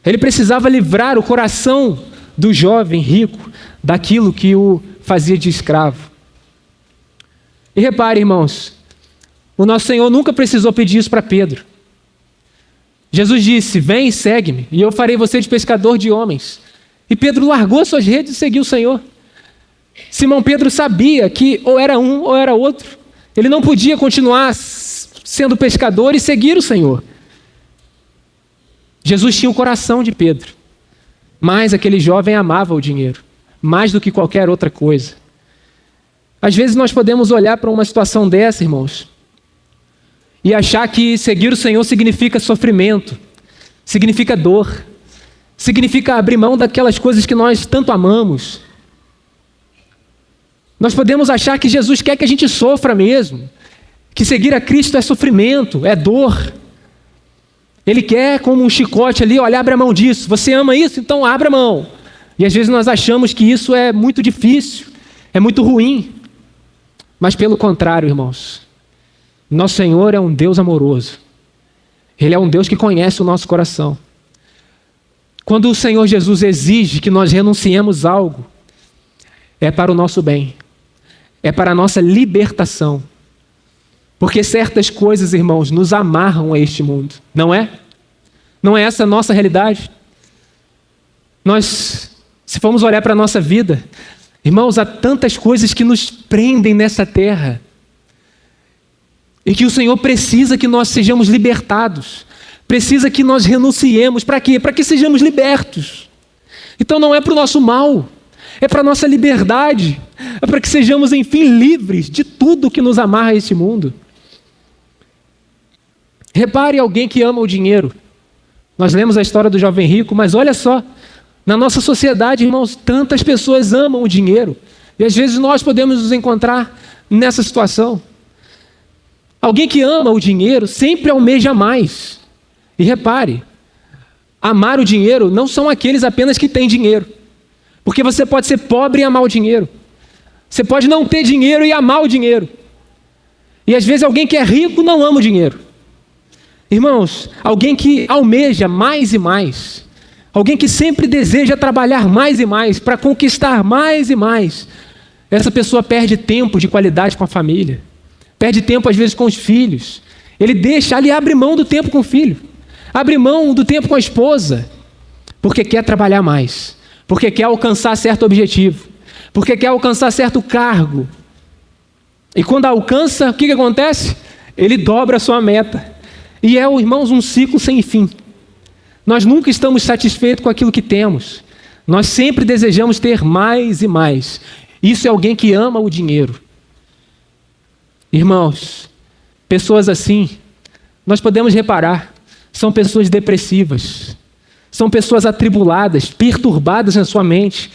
Ele precisava livrar o coração do jovem rico daquilo que o fazia de escravo. E repare, irmãos, o nosso Senhor nunca precisou pedir isso para Pedro. Jesus disse: vem e segue-me, e eu farei você de pescador de homens. E Pedro largou suas redes e seguiu o Senhor. Simão Pedro sabia que ou era um ou era outro. Ele não podia continuar sendo pescador e seguir o Senhor. Jesus tinha o coração de Pedro, mas aquele jovem amava o dinheiro, mais do que qualquer outra coisa. Às vezes nós podemos olhar para uma situação dessa, irmãos, e achar que seguir o Senhor significa sofrimento, significa dor, significa abrir mão daquelas coisas que nós tanto amamos. Nós podemos achar que Jesus quer que a gente sofra mesmo, que seguir a Cristo é sofrimento, é dor. Ele quer, como um chicote ali: olha, abre a mão disso. Você ama isso? Então abre a mão. E às vezes nós achamos que isso é muito difícil, é muito ruim. Mas pelo contrário, irmãos, nosso Senhor é um Deus amoroso. Ele é um Deus que conhece o nosso coração. Quando o Senhor Jesus exige que nós renunciemos algo, é para o nosso bem, é para a nossa libertação. Porque certas coisas, irmãos, nos amarram a este mundo, não é? Não é essa a nossa realidade? Nós, se formos olhar para a nossa vida, irmãos, há tantas coisas que nos prendem nessa terra e que o Senhor precisa que nós sejamos libertados, precisa que nós renunciemos. Para quê? Para que sejamos libertos. Então não é para o nosso mal, é para a nossa liberdade, é para que sejamos, enfim, livres de tudo que nos amarra a este mundo. Repare alguém que ama o dinheiro. Nós lemos a história do jovem rico, mas olha só, na nossa sociedade, irmãos, tantas pessoas amam o dinheiro. E às vezes nós podemos nos encontrar nessa situação. Alguém que ama o dinheiro sempre almeja mais. E repare, amar o dinheiro não são aqueles apenas que têm dinheiro. Porque você pode ser pobre e amar o dinheiro. Você pode não ter dinheiro e amar o dinheiro. E às vezes alguém que é rico não ama o dinheiro. Irmãos, alguém que almeja mais e mais, alguém que sempre deseja trabalhar mais e mais, para conquistar mais e mais, essa pessoa perde tempo de qualidade com a família, perde tempo às vezes com os filhos, ele abre mão do tempo com o filho, abre mão do tempo com a esposa, porque quer trabalhar mais, porque quer alcançar certo objetivo, porque quer alcançar certo cargo. E quando alcança, o que acontece? Ele dobra a sua meta. E é, irmãos, um ciclo sem fim. Nós nunca estamos satisfeitos com aquilo que temos. Nós sempre desejamos ter mais e mais. Isso é alguém que ama o dinheiro. Irmãos, pessoas assim, nós podemos reparar, são pessoas depressivas, são pessoas atribuladas, perturbadas na sua mente.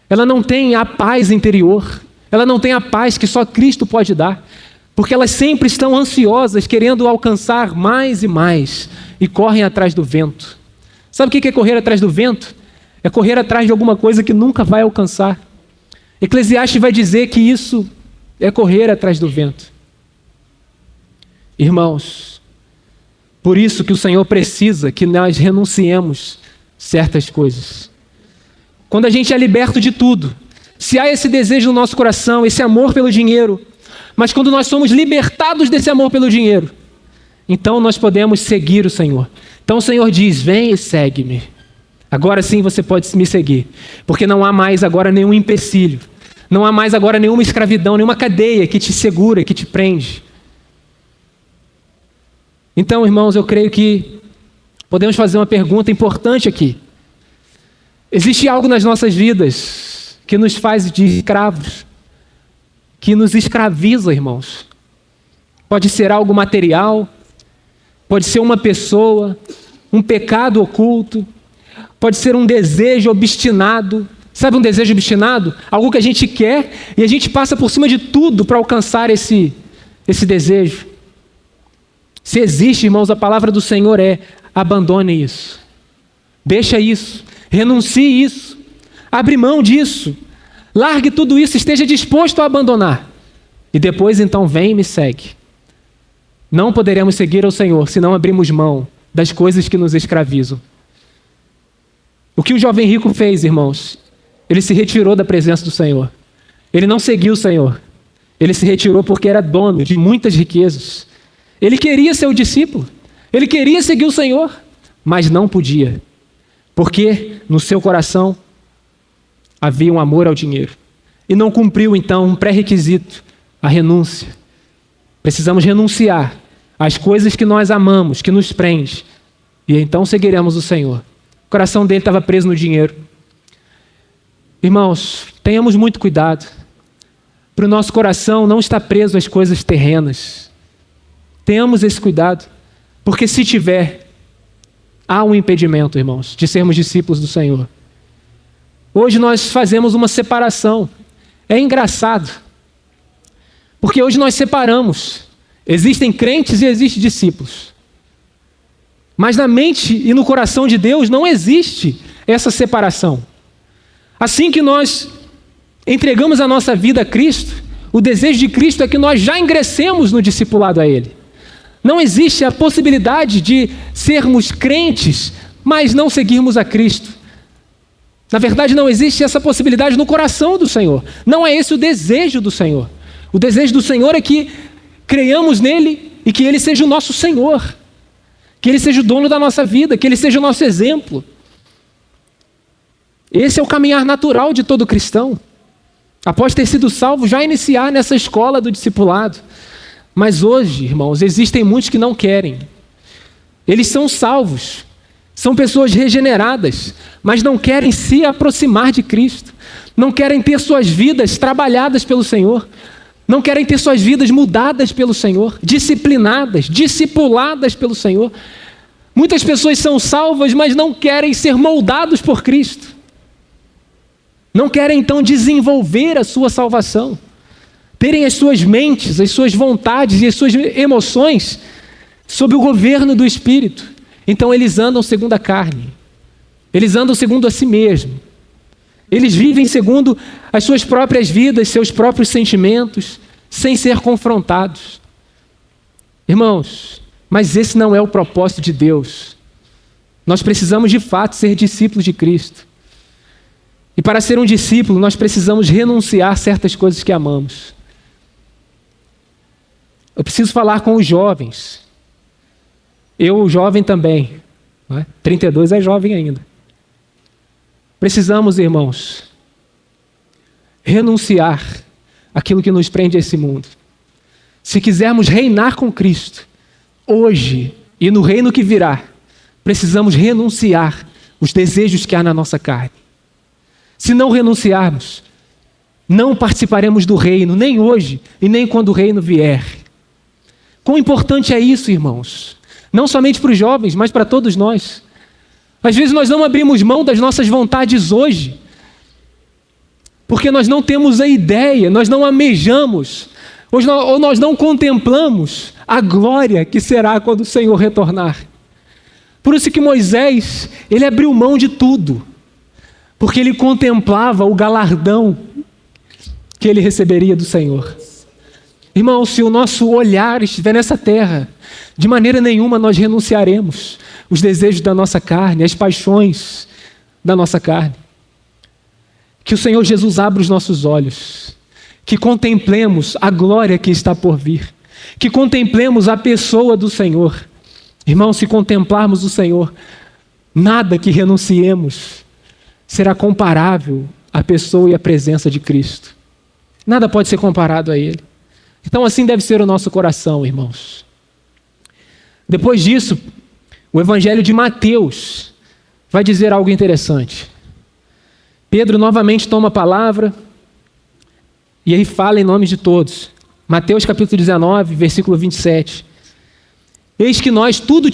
Ela não tem a paz interior, ela não tem a paz que só Cristo pode dar. Porque elas sempre estão ansiosas, querendo alcançar mais e mais, e correm atrás do vento. Sabe o que é correr atrás do vento? É correr atrás de alguma coisa que nunca vai alcançar. Eclesiastes vai dizer que isso é correr atrás do vento. Irmãos, por isso que o Senhor precisa que nós renunciemos certas coisas. Quando a gente é liberto de tudo, se há esse desejo no nosso coração, esse amor pelo dinheiro, mas quando nós somos libertados desse amor pelo dinheiro, então nós podemos seguir o Senhor. Então o Senhor diz, vem e segue-me. Agora sim você pode me seguir, porque não há mais agora nenhum empecilho, não há mais agora nenhuma escravidão, nenhuma cadeia que te segura, que te prende. Então, irmãos, eu creio que podemos fazer uma pergunta importante aqui. Existe algo nas nossas vidas que nos faz de escravos, que nos escraviza, irmãos. Pode ser algo material, pode ser uma pessoa, um pecado oculto, pode ser um desejo obstinado. Sabe um desejo obstinado? Algo que a gente quer e a gente passa por cima de tudo para alcançar esse desejo. Se existe, irmãos, a palavra do Senhor é: abandone isso, deixa isso, renuncie isso, abre mão disso, largue tudo isso, esteja disposto a abandonar. E depois então vem e me segue. Não poderemos seguir ao Senhor se não abrirmos mão das coisas que nos escravizam. O que o jovem rico fez, irmãos? Ele se retirou da presença do Senhor. Ele não seguiu o Senhor. Ele se retirou porque era dono de muitas riquezas. Ele queria ser o discípulo. Ele queria seguir o Senhor, mas não podia. Porque no seu coração havia um amor ao dinheiro. E não cumpriu, então, um pré-requisito, a renúncia. Precisamos renunciar às coisas que nós amamos, que nos prende. E então seguiremos o Senhor. O coração dele estava preso no dinheiro. Irmãos, tenhamos muito cuidado. Para o nosso coração não estar preso às coisas terrenas. Tenhamos esse cuidado. Porque se tiver, há um impedimento, irmãos, de sermos discípulos do Senhor. Hoje nós fazemos uma separação. É engraçado. Porque hoje nós separamos. Existem crentes e existem discípulos. Mas na mente e no coração de Deus não existe essa separação. Assim que nós entregamos a nossa vida a Cristo, o desejo de Cristo é que nós já ingressemos no discipulado a Ele. Não existe a possibilidade de sermos crentes, mas não seguirmos a Cristo. Na verdade, não existe essa possibilidade no coração do Senhor. Não é esse o desejo do Senhor. O desejo do Senhor é que creiamos nele e que Ele seja o nosso Senhor. Que Ele seja o dono da nossa vida, que Ele seja o nosso exemplo. Esse é o caminhar natural de todo cristão. Após ter sido salvo, já iniciar nessa escola do discipulado. Mas hoje, irmãos, existem muitos que não querem. Eles são salvos, são pessoas regeneradas, mas não querem se aproximar de Cristo. Não querem ter suas vidas trabalhadas pelo Senhor. não querem ter suas vidas mudadas pelo Senhor, disciplinadas, discipuladas pelo Senhor. Muitas pessoas são salvas, mas não querem ser moldados por Cristo. Não querem então desenvolver a sua salvação, terem as suas mentes, as suas vontades e as suas emoções sob o governo do Espírito. Então eles andam segundo a carne, eles andam segundo a si mesmo, eles vivem segundo as suas próprias vidas, seus próprios sentimentos, sem ser confrontados. Irmãos, mas esse não é o propósito de Deus. Nós precisamos de fato ser discípulos de Cristo. E para ser um discípulo, nós precisamos renunciar a certas coisas que amamos. Eu preciso falar com os jovens. Eu, jovem também. Não é? 32 é jovem ainda. Precisamos, irmãos, renunciar àquilo que nos prende a esse mundo. Se quisermos reinar com Cristo, hoje e no reino que virá, precisamos renunciar os desejos que há na nossa carne. Se não renunciarmos, não participaremos do reino, nem hoje e nem quando o reino vier. Quão importante é isso, irmãos? Não somente para os jovens, mas para todos nós. Às vezes nós não abrimos mão das nossas vontades hoje, porque nós não temos a ideia, nós não almejamos, ou nós não contemplamos a glória que será quando o Senhor retornar. Por isso que Moisés, ele abriu mão de tudo, porque ele contemplava o galardão que ele receberia do Senhor. Irmão, se o nosso olhar estiver nessa terra, de maneira nenhuma nós renunciaremos os desejos da nossa carne, as paixões da nossa carne. Que o Senhor Jesus abra os nossos olhos, que contemplemos a glória que está por vir, que contemplemos a pessoa do Senhor. Irmão, se contemplarmos o Senhor, nada que renunciemos será comparável à pessoa e à presença de Cristo. Nada pode ser comparado a Ele. Então assim deve ser o nosso coração, irmãos. Depois disso, o Evangelho de Mateus vai dizer algo interessante. Pedro novamente toma a palavra e aí fala em nome de todos. Mateus capítulo 19, versículo 27. Eis que nós tudo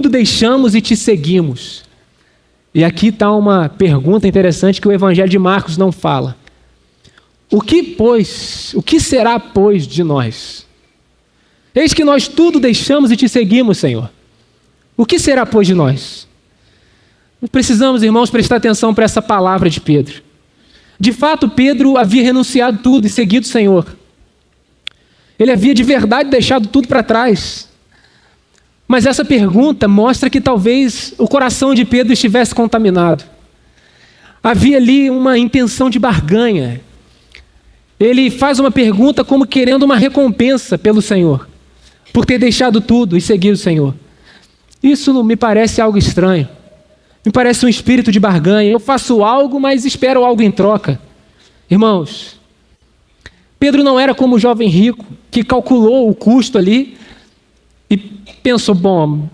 deixamos e te seguimos. E aqui está uma pergunta interessante que o Evangelho de Marcos não fala. O que será, pois, de nós? Eis que nós tudo deixamos e te seguimos, Senhor. O que será, pois, de nós? Precisamos, irmãos, prestar atenção para essa palavra de Pedro. De fato, Pedro havia renunciado tudo e seguido o Senhor. Ele havia de verdade deixado tudo para trás. Mas essa pergunta mostra que talvez o coração de Pedro estivesse contaminado. Havia ali uma intenção de barganha. Ele faz uma pergunta como querendo uma recompensa pelo Senhor, por ter deixado tudo e seguido o Senhor. Isso não me parece algo estranho. Me parece um espírito de barganha. Eu faço algo, mas espero algo em troca. Irmãos, Pedro não era como o jovem rico que calculou o custo ali e pensou, bom,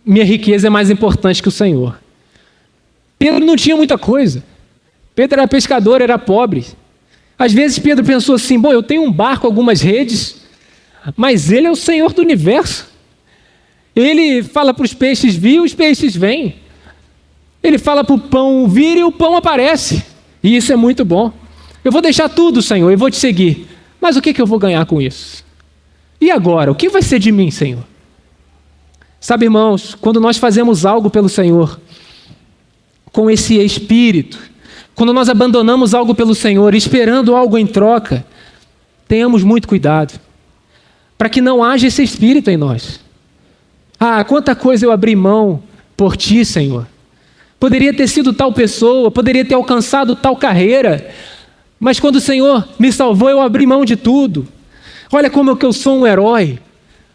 minha riqueza é mais importante que o Senhor. Pedro não tinha muita coisa. Pedro era pescador, era pobre. Às vezes Pedro pensou assim, bom, eu tenho um barco, algumas redes, mas ele é o Senhor do universo. Ele fala para os peixes vir, os peixes vêm. Ele fala para o pão vir e o pão aparece. E isso é muito bom. Eu vou deixar tudo, Senhor, e vou te seguir. Mas o que eu vou ganhar com isso? E agora? O que vai ser de mim, Senhor? Sabe, irmãos, quando nós fazemos algo pelo Senhor, com esse espírito, quando nós abandonamos algo pelo Senhor, esperando algo em troca, tenhamos muito cuidado, para que não haja esse espírito em nós. Ah, quanta coisa eu abri mão por ti, Senhor. Poderia ter sido tal pessoa, poderia ter alcançado tal carreira, mas quando o Senhor me salvou, eu abri mão de tudo. Olha como é que eu sou um herói.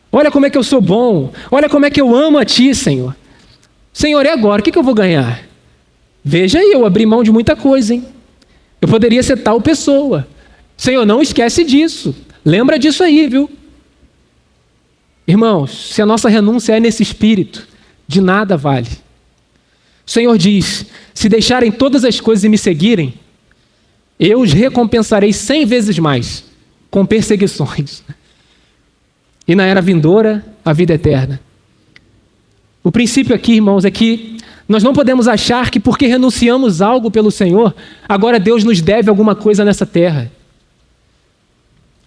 Olha como é que eu sou bom. Olha como é que eu amo a ti, Senhor. Senhor, e agora? O que eu vou ganhar? Veja aí, eu abri mão de muita coisa, hein? Eu poderia ser tal pessoa. Senhor, não esquece disso. Lembra disso aí, viu? Irmãos, se a nossa renúncia é nesse espírito, de nada vale. O Senhor diz, se deixarem todas as coisas e me seguirem, Eu os recompensarei 100 vezes mais, com perseguições. E na era vindoura, a vida eterna. O princípio aqui, irmãos, é que nós não podemos achar que porque renunciamos algo pelo Senhor, agora Deus nos deve alguma coisa nessa terra.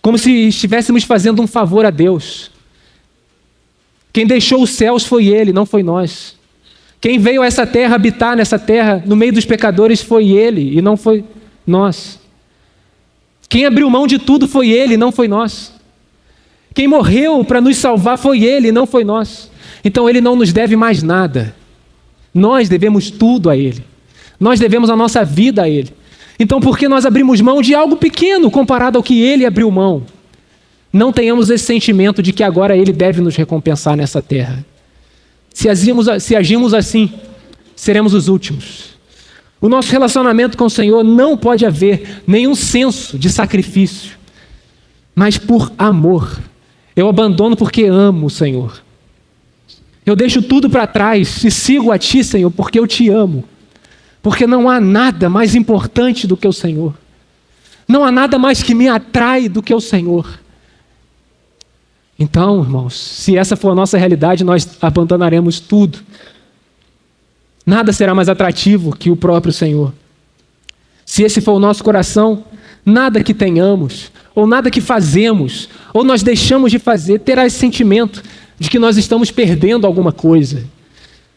Como se estivéssemos fazendo um favor a Deus. Quem deixou os céus foi Ele, não foi nós. Quem veio a essa terra, habitar nessa terra, no meio dos pecadores, foi Ele, e não foi nós. Quem abriu mão de tudo foi Ele, não foi nós. Quem morreu para nos salvar foi Ele, não foi nós. Então Ele não nos deve mais nada. Nós devemos tudo a Ele. Nós devemos a nossa vida a Ele. Então, por que nós abrimos mão de algo pequeno comparado ao que Ele abriu mão? Não tenhamos esse sentimento de que agora Ele deve nos recompensar nessa terra. Se agimos assim, seremos os últimos. O nosso relacionamento com o Senhor não pode haver nenhum senso de sacrifício, mas por amor. Eu abandono porque amo o Senhor. Eu deixo tudo para trás e sigo a Ti, Senhor, porque eu Te amo. Porque não há nada mais importante do que o Senhor. Não há nada mais que me atrai do que o Senhor. Então, irmãos, se essa for a nossa realidade, nós abandonaremos tudo. Nada será mais atrativo que o próprio Senhor. Se esse for o nosso coração, nada que tenhamos, ou nada que fazemos, ou nós deixamos de fazer, terá esse sentimento de que nós estamos perdendo alguma coisa.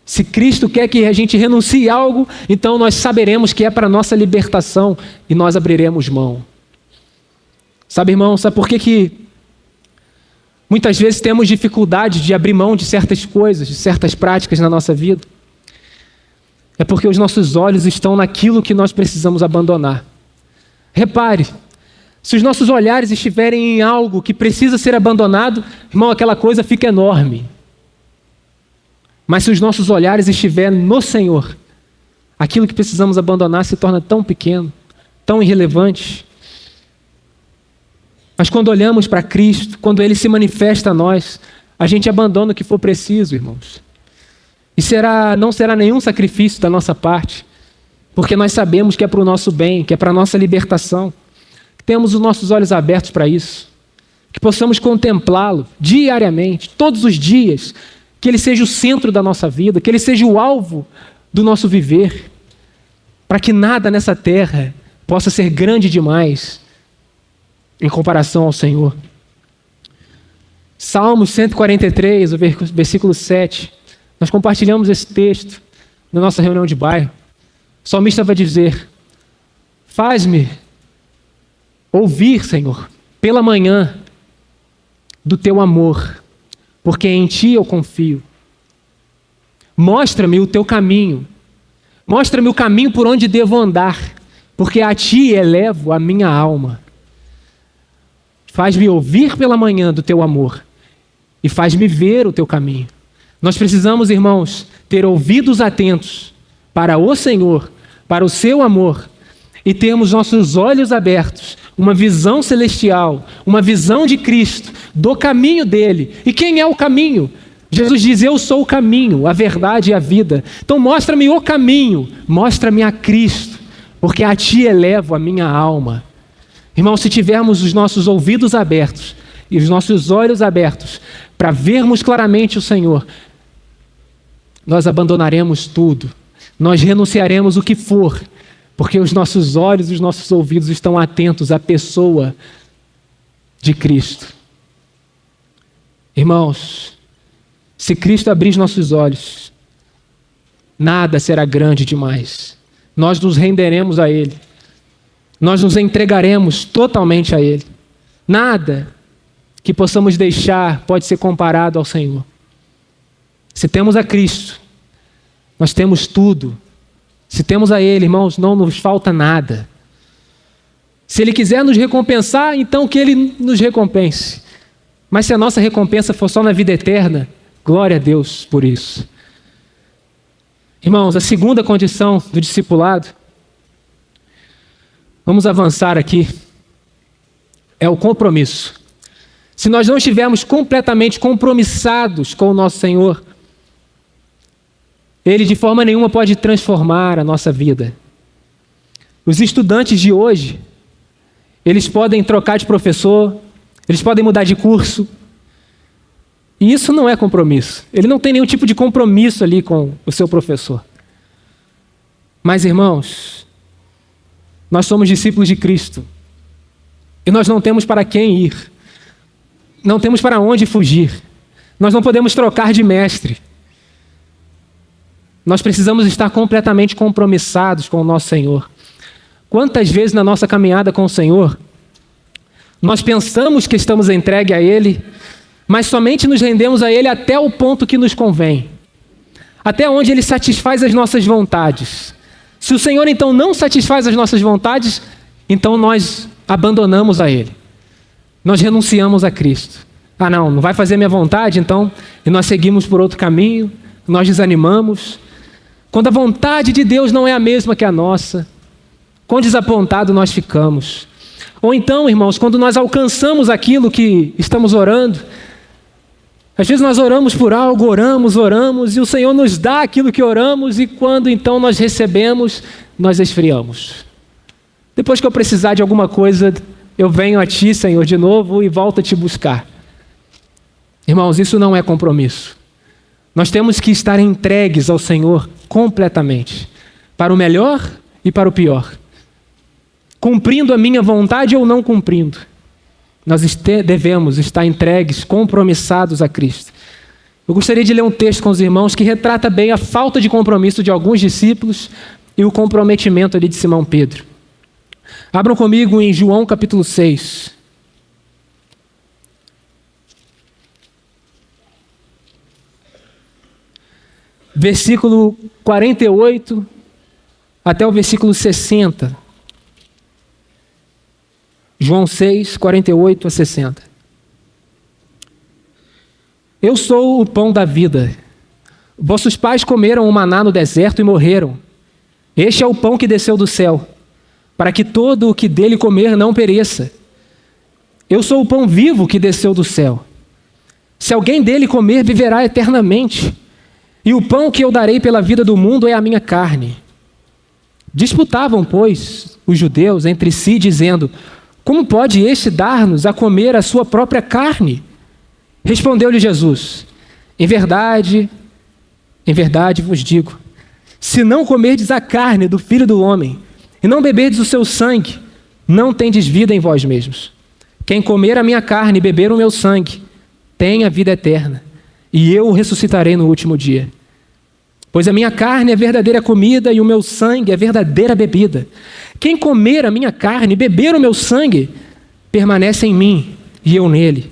Se Cristo quer que a gente renuncie a algo, então nós saberemos que é para a nossa libertação e nós abriremos mão. Sabe, irmão, sabe por que muitas vezes temos dificuldade de abrir mão de certas coisas, de certas práticas na nossa vida? É porque os nossos olhos estão naquilo que nós precisamos abandonar. Repare, se os nossos olhares estiverem em algo que precisa ser abandonado, irmão, aquela coisa fica enorme. Mas se os nossos olhares estiverem no Senhor, aquilo que precisamos abandonar se torna tão pequeno, tão irrelevante. Mas quando olhamos para Cristo, quando Ele se manifesta a nós, a gente abandona o que for preciso, irmãos. E não será nenhum sacrifício da nossa parte, porque nós sabemos que é para o nosso bem, que é para a nossa libertação. Que temos os nossos olhos abertos para isso. Que possamos contemplá-lo diariamente, todos os dias. Que Ele seja o centro da nossa vida, que Ele seja o alvo do nosso viver. Para que nada nessa terra possa ser grande demais em comparação ao Senhor. Salmos 143, o versículo 7. Nós compartilhamos esse texto na nossa reunião de bairro. O salmista vai dizer: faz-me ouvir, Senhor, pela manhã do Teu amor, porque em Ti eu confio. Mostra-me o Teu caminho. Mostra-me o caminho por onde devo andar, porque a Ti elevo a minha alma. Faz-me ouvir pela manhã do Teu amor e faz-me ver o Teu caminho. Nós precisamos, irmãos, ter ouvidos atentos para o Senhor, para o Seu amor, e termos nossos olhos abertos, uma visão celestial, uma visão de Cristo, do caminho dEle. E quem é o caminho? Jesus diz: eu sou o caminho, a verdade e a vida. Então mostra-me o caminho, mostra-me a Cristo, porque a Ti elevo a minha alma. Irmão, se tivermos os nossos ouvidos abertos e os nossos olhos abertos para vermos claramente o Senhor, nós abandonaremos tudo, nós renunciaremos o que for, porque os nossos olhos e os nossos ouvidos estão atentos à pessoa de Cristo. Irmãos, se Cristo abrir os nossos olhos, nada será grande demais. Nós nos renderemos a Ele. Nós nos entregaremos totalmente a Ele. Nada que possamos deixar pode ser comparado ao Senhor. Se temos a Cristo, nós temos tudo. Se temos a Ele, irmãos, não nos falta nada. Se Ele quiser nos recompensar, então que Ele nos recompense. Mas se a nossa recompensa for só na vida eterna, glória a Deus por isso. Irmãos, a segunda condição do discipulado, vamos avançar aqui, é o compromisso. Se nós não estivermos completamente compromissados com o nosso Senhor, Ele de forma nenhuma pode transformar a nossa vida. Os estudantes de hoje, eles podem trocar de professor, eles podem mudar de curso. E isso não é compromisso. Ele não tem nenhum tipo de compromisso ali com o seu professor. Mas, irmãos, nós somos discípulos de Cristo. E nós não temos para quem ir. Não temos para onde fugir. Nós não podemos trocar de mestre. Nós precisamos estar completamente compromissados com o nosso Senhor. Quantas vezes na nossa caminhada com o Senhor, nós pensamos que estamos entregues a Ele, mas somente nos rendemos a Ele até o ponto que nos convém. Até onde Ele satisfaz as nossas vontades. Se o Senhor então não satisfaz as nossas vontades, então nós abandonamos a Ele. Nós renunciamos a Cristo. Ah, não vai fazer minha vontade, então, e nós seguimos por outro caminho, nós desanimamos. Quando a vontade de Deus não é a mesma que a nossa, quão desapontado nós ficamos. Ou então, irmãos, quando nós alcançamos aquilo que estamos orando, às vezes nós oramos por algo, oramos, e o Senhor nos dá aquilo que oramos, e quando então nós recebemos, nós esfriamos. Depois que eu precisar de alguma coisa, eu venho a Ti, Senhor, de novo e volto a Te buscar. Irmãos, isso não é compromisso. Nós temos que estar entregues ao Senhor completamente, para o melhor e para o pior. Cumprindo a minha vontade ou não cumprindo. Nós devemos estar entregues, compromissados a Cristo. Eu gostaria de ler um texto com os irmãos que retrata bem a falta de compromisso de alguns discípulos e o comprometimento ali de Simão Pedro. Abram comigo em João capítulo 6. Versículo 48 até o versículo 60. João 6, 48 a 60. Eu sou o pão da vida. Vossos pais comeram o maná no deserto e morreram. Este é o pão que desceu do céu, para que todo o que dele comer não pereça. Eu sou o pão vivo que desceu do céu. Se alguém dele comer, viverá eternamente. E o pão que eu darei pela vida do mundo é a minha carne. Disputavam, pois, os judeus entre si, dizendo: como pode este dar-nos a comer a sua própria carne? Respondeu-lhe Jesus: em verdade vos digo, se não comerdes a carne do Filho do Homem, e não beberdes o seu sangue, não tendes vida em vós mesmos. Quem comer a minha carne e beber o meu sangue, tem a vida eterna, e eu o ressuscitarei no último dia. Pois a minha carne é verdadeira comida e o meu sangue é verdadeira bebida. Quem comer a minha carne e beber o meu sangue, permanece em mim e eu nele.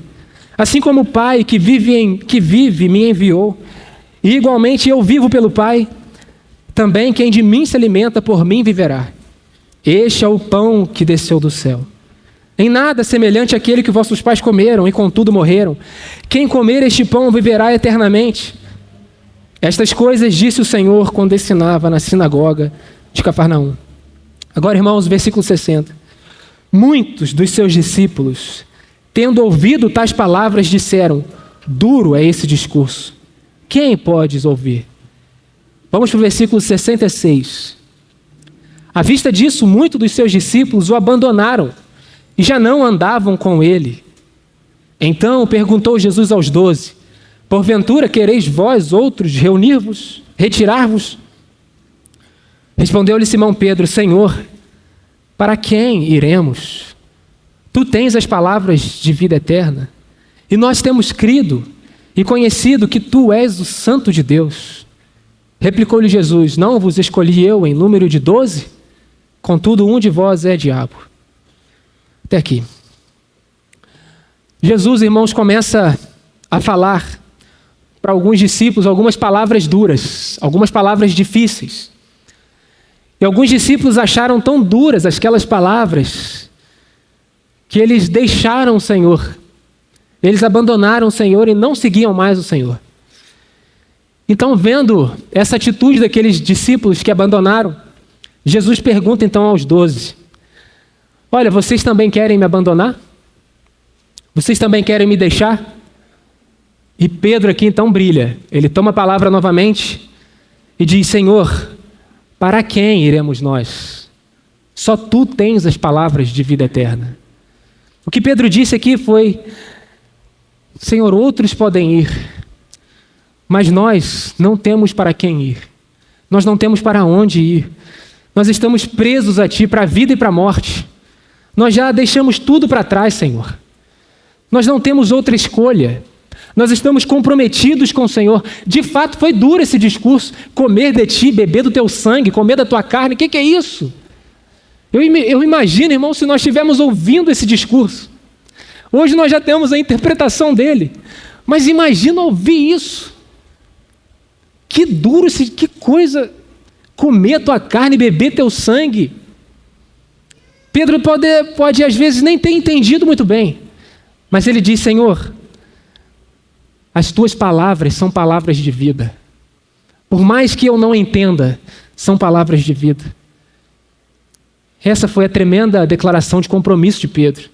Assim como o Pai que vive me enviou, e igualmente eu vivo pelo Pai, também quem de mim se alimenta por mim viverá. Este é o pão que desceu do céu. Em nada semelhante àquele que vossos pais comeram e contudo morreram. Quem comer este pão viverá eternamente. Estas coisas disse o Senhor quando ensinava na sinagoga de Cafarnaum. Agora, irmãos, versículo 60. Muitos dos seus discípulos, tendo ouvido tais palavras, disseram: duro é esse discurso. Quem podes ouvir? Vamos para o versículo 66. À vista disso, muitos dos seus discípulos o abandonaram e já não andavam com ele. Então perguntou Jesus aos 12: porventura quereis vós outros reunir-vos, retirar-vos? Respondeu-lhe Simão Pedro: Senhor, para quem iremos? Tu tens as palavras de vida eterna, e nós temos crido e conhecido que tu és o Santo de Deus. Replicou-lhe Jesus: não vos escolhi eu em número de 12? Contudo, um de vós é diabo. Até aqui. Jesus, irmãos, começa a falar para alguns discípulos algumas palavras duras, algumas palavras difíceis. E alguns discípulos acharam tão duras aquelas palavras que eles deixaram o Senhor. Eles abandonaram o Senhor e não seguiam mais o Senhor. Então, vendo essa atitude daqueles discípulos que abandonaram, Jesus pergunta então aos 12: olha, vocês também querem me abandonar? Vocês também querem me deixar? E Pedro aqui então brilha. Ele toma a palavra novamente e diz: Senhor, para quem iremos nós? Só tu tens as palavras de vida eterna. O que Pedro disse aqui foi: Senhor, outros podem ir, mas nós não temos para quem ir. Nós não temos para onde ir. Nós estamos presos a Ti para a vida e para a morte. Nós já deixamos tudo para trás, Senhor. Nós não temos outra escolha. Nós estamos comprometidos com o Senhor. De fato, foi duro esse discurso. Comer de Ti, beber do Teu sangue, comer da Tua carne. O que é isso? Eu imagino, irmão, se nós estivermos ouvindo esse discurso. Hoje nós já temos a interpretação dele. Mas imagina ouvir isso. Que duro, que coisa, comer a tua carne, beber teu sangue. Pedro pode às vezes nem ter entendido muito bem, mas ele diz: Senhor, as tuas palavras são palavras de vida. Por mais que eu não entenda, são palavras de vida. Essa foi a tremenda declaração de compromisso de Pedro.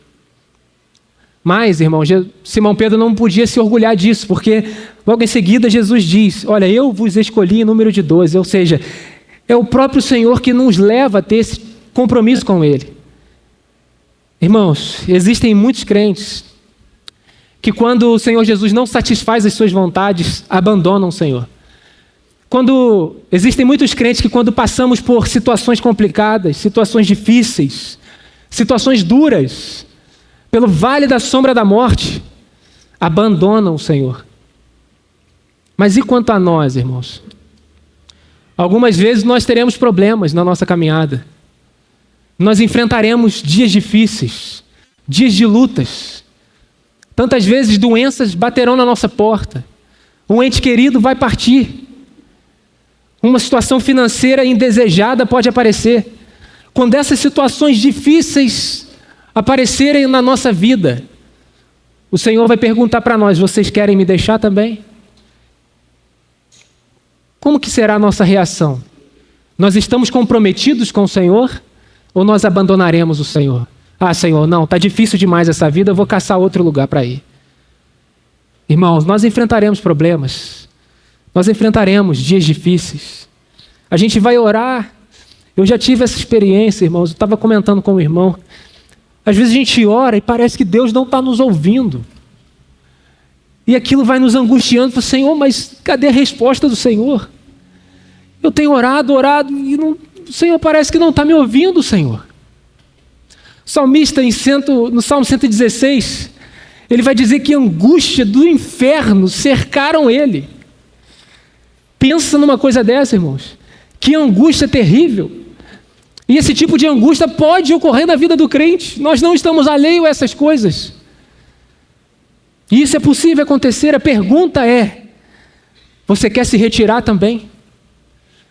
Mas, irmão, Simão Pedro não podia se orgulhar disso, porque logo em seguida Jesus diz: olha, eu vos escolhi em número de 12, ou seja, é o próprio Senhor que nos leva a ter esse compromisso com Ele. Irmãos, existem muitos crentes que quando o Senhor Jesus não satisfaz as suas vontades, abandonam o Senhor. Existem muitos crentes que quando passamos por situações complicadas, situações difíceis, situações duras, pelo vale da sombra da morte, abandonam o Senhor. Mas e quanto a nós, irmãos? Algumas vezes nós teremos problemas na nossa caminhada. Nós enfrentaremos dias difíceis, dias de lutas. Tantas vezes doenças baterão na nossa porta. Um ente querido vai partir. Uma situação financeira indesejada pode aparecer. Quando essas situações difíceis aparecerem na nossa vida, o Senhor vai perguntar para nós: vocês querem me deixar também? Como que será a nossa reação? Nós estamos comprometidos com o Senhor ou nós abandonaremos o Senhor? Ah, Senhor, não, está difícil demais essa vida, eu vou caçar outro lugar para ir. Irmãos, nós enfrentaremos problemas. Nós enfrentaremos dias difíceis. A gente vai orar. Eu já tive essa experiência, irmãos. Eu estava comentando com o irmão. Às vezes a gente ora e parece que Deus não está nos ouvindo. E aquilo vai nos angustiando. Senhor, mas cadê a resposta do Senhor? Eu tenho orado e o Senhor parece que não está me ouvindo, Senhor. O salmista, no Salmo 116, ele vai dizer que a angústia do inferno cercaram ele. Pensa numa coisa dessa, irmãos. Que angústia terrível. E esse tipo de angústia pode ocorrer na vida do crente. Nós não estamos alheios a essas coisas. E isso é possível acontecer. A pergunta é: você quer se retirar também?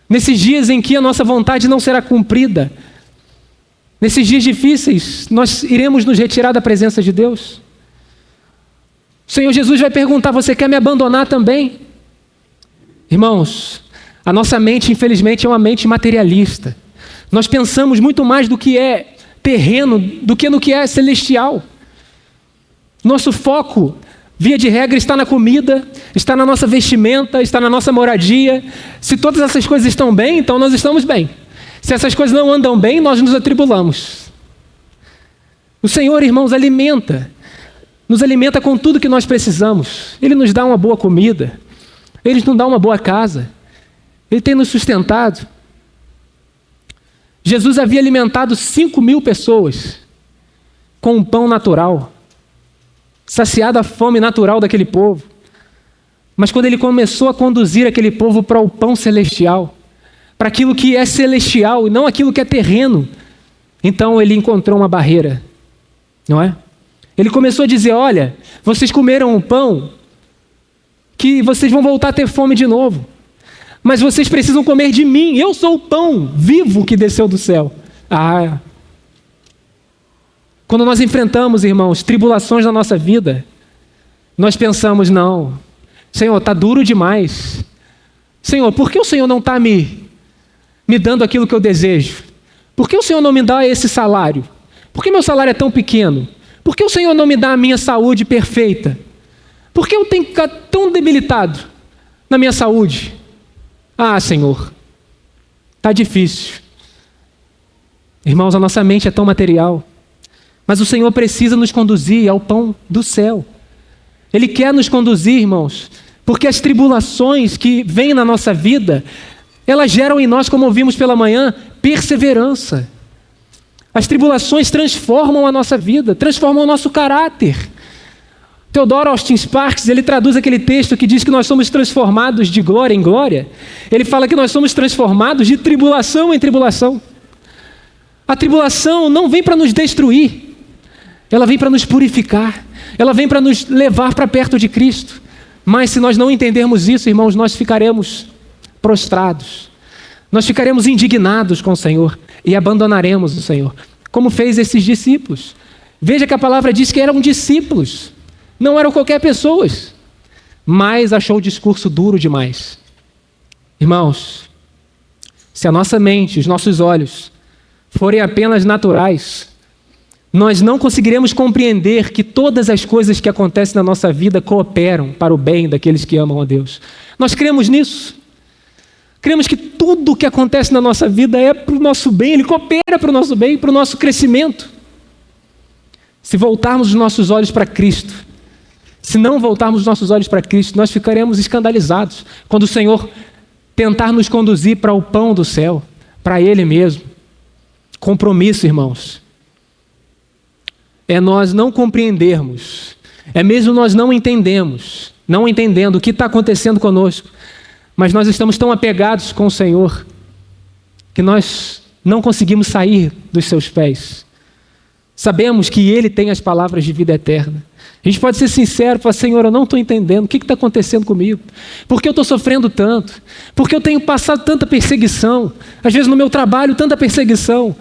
Nesses dias em que a nossa vontade não será cumprida, nesses dias difíceis, nós iremos nos retirar da presença de Deus? O Senhor Jesus vai perguntar: você quer me abandonar também? Irmãos, a nossa mente, infelizmente, é uma mente materialista. Nós pensamos muito mais do que é terreno do que no que é celestial. Nosso foco, via de regra, está na comida, está na nossa vestimenta, está na nossa moradia. Se todas essas coisas estão bem, então nós estamos bem. Se essas coisas não andam bem, nós nos atribulamos. O Senhor, irmãos, nos alimenta com tudo que nós precisamos. Ele nos dá uma boa comida, Ele nos dá uma boa casa, Ele tem nos sustentado. Jesus havia alimentado 5.000 pessoas com um pão natural, saciado a fome natural daquele povo. Mas quando Ele começou a conduzir aquele povo para o pão celestial, para aquilo que é celestial e não aquilo que é terreno, então Ele encontrou uma barreira, não é? Ele começou a dizer: olha, vocês comeram um pão que vocês vão voltar a ter fome de novo. Mas vocês precisam comer de mim. Eu sou o pão vivo que desceu do céu. Quando nós enfrentamos, irmãos, tribulações na nossa vida, nós pensamos: não, Senhor, está duro demais. Senhor, por que o Senhor não está me dando aquilo que eu desejo? Por que o Senhor não me dá esse salário? Por que meu salário é tão pequeno? Por que o Senhor não me dá a minha saúde perfeita? Por que eu tenho que ficar tão debilitado na minha saúde? Senhor, está difícil. Irmãos, a nossa mente é tão material, mas o Senhor precisa nos conduzir ao pão do céu. Ele quer nos conduzir, irmãos, porque as tribulações que vêm na nossa vida, elas geram em nós, como ouvimos pela manhã, perseverança. As tribulações transformam a nossa vida, transformam o nosso caráter. Theodore Austin Sparks, ele traduz aquele texto que diz que nós somos transformados de glória em glória. Ele fala que nós somos transformados de tribulação em tribulação. A tribulação não vem para nos destruir, ela vem para nos purificar, ela vem para nos levar para perto de Cristo. Mas se nós não entendermos isso, irmãos, nós ficaremos prostrados, nós ficaremos indignados com o Senhor e abandonaremos o Senhor, como fez esses discípulos. Veja que a palavra diz que eram discípulos, não eram qualquer pessoas, mas achou o discurso duro demais. Irmãos, se a nossa mente, os nossos olhos forem apenas naturais, nós não conseguiremos compreender que todas as coisas que acontecem na nossa vida cooperam para o bem daqueles que amam a Deus. Nós cremos nisso. Cremos que tudo o que acontece na nossa vida é para o nosso bem, ele coopera para o nosso bem, para o nosso crescimento. Se voltarmos os nossos olhos para Cristo, se não voltarmos os nossos olhos para Cristo, nós ficaremos escandalizados quando o Senhor tentar nos conduzir para o pão do céu, para Ele mesmo. Compromisso, irmãos, é nós não compreendermos, é mesmo nós não entendendo o que está acontecendo conosco, mas nós estamos tão apegados com o Senhor que nós não conseguimos sair dos seus pés. Sabemos que Ele tem as palavras de vida eterna. A gente pode ser sincero e falar: Senhor, eu não estou entendendo o que está acontecendo comigo. Por que eu estou sofrendo tanto? Por que eu tenho passado tanta perseguição? Às vezes no meu trabalho, tanta perseguição.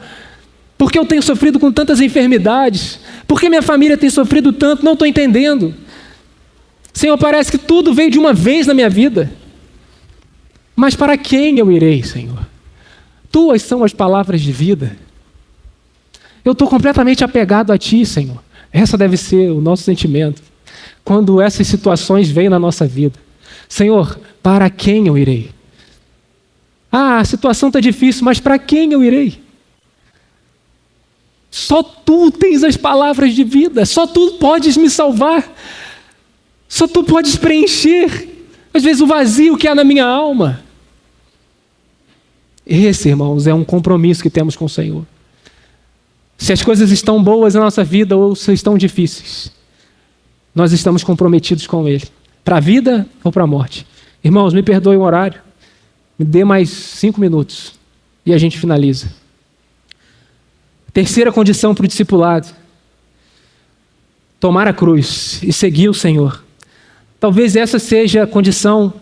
Por que eu tenho sofrido com tantas enfermidades? Por que minha família tem sofrido tanto? Não estou entendendo. Senhor, parece que tudo veio de uma vez na minha vida. Mas para quem eu irei, Senhor? Tuas são as palavras de vida. Eu estou completamente apegado a Ti, Senhor. Essa deve ser o nosso sentimento quando essas situações vêm na nossa vida. Senhor, para quem eu irei? A situação está difícil, mas para quem eu irei? Só Tu tens as palavras de vida, só Tu podes me salvar, só Tu podes preencher, às vezes, o vazio que há na minha alma. Esse, irmãos, é um compromisso que temos com o Senhor. Se as coisas estão boas na nossa vida ou se estão difíceis, nós estamos comprometidos com Ele, para a vida ou para a morte. Irmãos, me perdoe o horário, me dê mais 5 minutos e a gente finaliza. Terceira condição para o discipulado: tomar a cruz e seguir o Senhor. Talvez essa seja a condição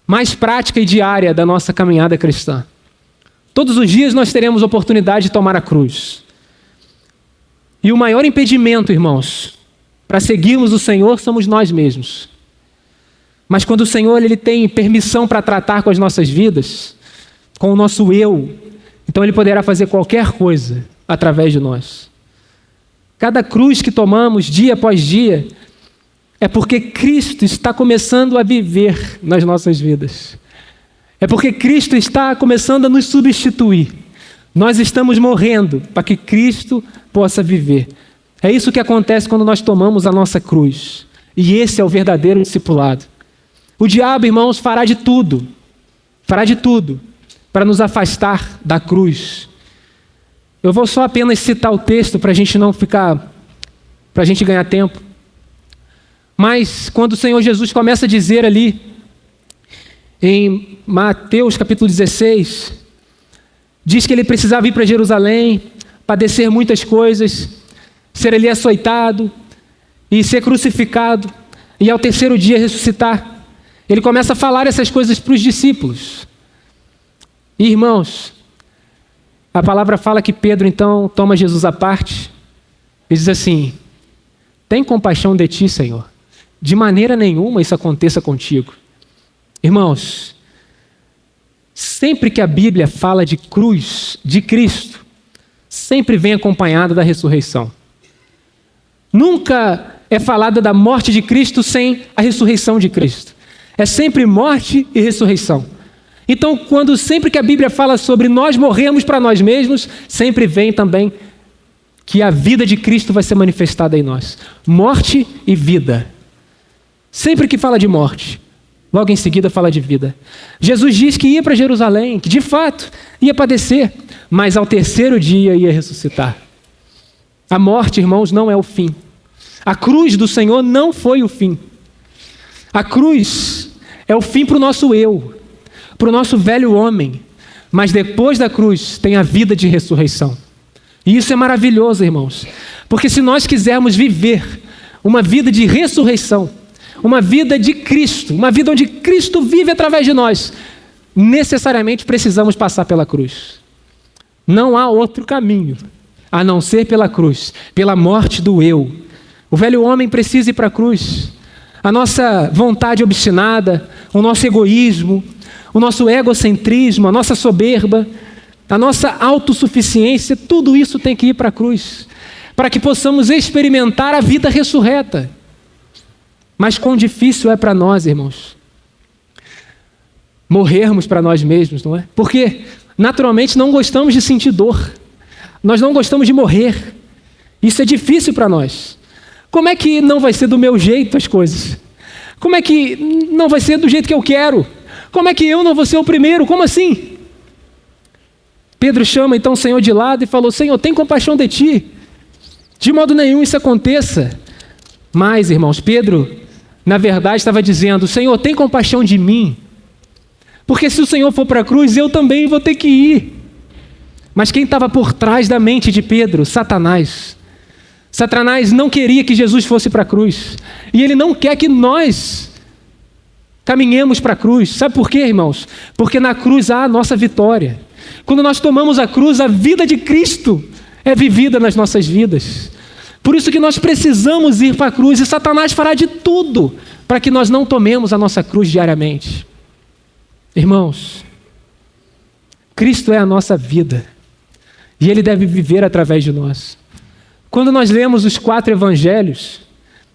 mais prática e diária da nossa caminhada cristã. Todos os dias nós teremos oportunidade de tomar a cruz. E o maior impedimento, irmãos, para seguirmos o Senhor somos nós mesmos. Mas quando o Senhor ele tem permissão para tratar com as nossas vidas, com o nosso eu, então Ele poderá fazer qualquer coisa através de nós. Cada cruz que tomamos dia após dia é porque Cristo está começando a viver nas nossas vidas. É porque Cristo está começando a nos substituir. Nós estamos morrendo para que Cristo possa viver. É isso que acontece quando nós tomamos a nossa cruz. E esse é o verdadeiro discipulado. O diabo, irmãos, fará de tudo para nos afastar da cruz. Eu vou só apenas citar o texto para a gente não ficar, para a gente ganhar tempo. Mas quando o Senhor Jesus começa a dizer ali, em Mateus capítulo 16, diz que Ele precisava ir para Jerusalém, padecer muitas coisas, ser ali açoitado e ser crucificado, e ao terceiro dia ressuscitar. Ele começa a falar essas coisas para os discípulos. E, irmãos, a palavra fala que Pedro então toma Jesus à parte e diz assim: tem compaixão de ti, Senhor. De maneira nenhuma isso aconteça contigo. Irmãos, sempre que a Bíblia fala de cruz, de Cristo, sempre vem acompanhada da ressurreição. Nunca é falada da morte de Cristo sem a ressurreição de Cristo. É sempre morte e ressurreição. Então, sempre que a Bíblia fala sobre nós morrermos para nós mesmos, sempre vem também que a vida de Cristo vai ser manifestada em nós. Morte e vida. Sempre que fala de morte, logo em seguida fala de vida. Jesus diz que ia para Jerusalém, que de fato ia padecer, mas ao terceiro dia ia ressuscitar. A morte, irmãos, não é o fim. A cruz do Senhor não foi o fim. A cruz é o fim para o nosso eu, para o nosso velho homem. Mas depois da cruz tem a vida de ressurreição. E isso é maravilhoso, irmãos. Porque se nós quisermos viver uma vida de ressurreição, uma vida de Cristo, uma vida onde Cristo vive através de nós, necessariamente precisamos passar pela cruz. Não há outro caminho a não ser pela cruz, pela morte do eu. O velho homem precisa ir para a cruz. A nossa vontade obstinada, o nosso egoísmo, o nosso egocentrismo, a nossa soberba, a nossa autossuficiência, tudo isso tem que ir para a cruz, para que possamos experimentar a vida ressurreta. Mas quão difícil é para nós, irmãos, morrermos para nós mesmos, não é? Porque, naturalmente, não gostamos de sentir dor. Nós não gostamos de morrer. Isso é difícil para nós. Como é que não vai ser do meu jeito as coisas? Como é que não vai ser do jeito que eu quero? Como é que eu não vou ser o primeiro? Como assim? Pedro chama então o Senhor de lado e falou: Senhor, tem compaixão de ti. De modo nenhum isso aconteça. Mas, irmãos, Pedro, na verdade, estava dizendo: Senhor, tem compaixão de mim. Porque se o Senhor for para a cruz, eu também vou ter que ir. Mas quem estava por trás da mente de Pedro? Satanás. Satanás não queria que Jesus fosse para a cruz. E ele não quer que nós caminhemos para a cruz. Sabe por quê, irmãos? Porque na cruz há a nossa vitória. Quando nós tomamos a cruz, a vida de Cristo é vivida nas nossas vidas. Por isso que nós precisamos ir para a cruz. E Satanás fará de tudo para que nós não tomemos a nossa cruz diariamente. Irmãos, Cristo é a nossa vida. E Ele deve viver através de nós. Quando nós lemos os 4 evangelhos,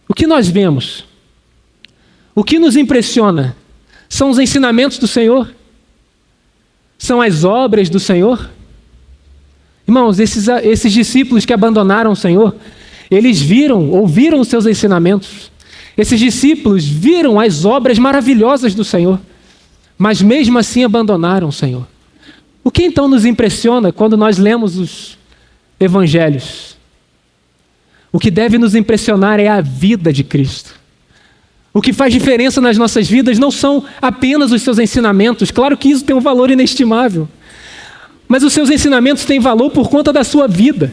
o que nós vemos? O que nos impressiona? São os ensinamentos do Senhor? São as obras do Senhor? Irmãos, esses discípulos que abandonaram o Senhor, eles ouviram os seus ensinamentos. Esses discípulos viram as obras maravilhosas do Senhor, mas mesmo assim abandonaram o Senhor. O que então nos impressiona quando nós lemos os evangelhos? O que deve nos impressionar é a vida de Cristo. O que faz diferença nas nossas vidas não são apenas os seus ensinamentos. Claro que isso tem um valor inestimável. Mas os seus ensinamentos têm valor por conta da sua vida.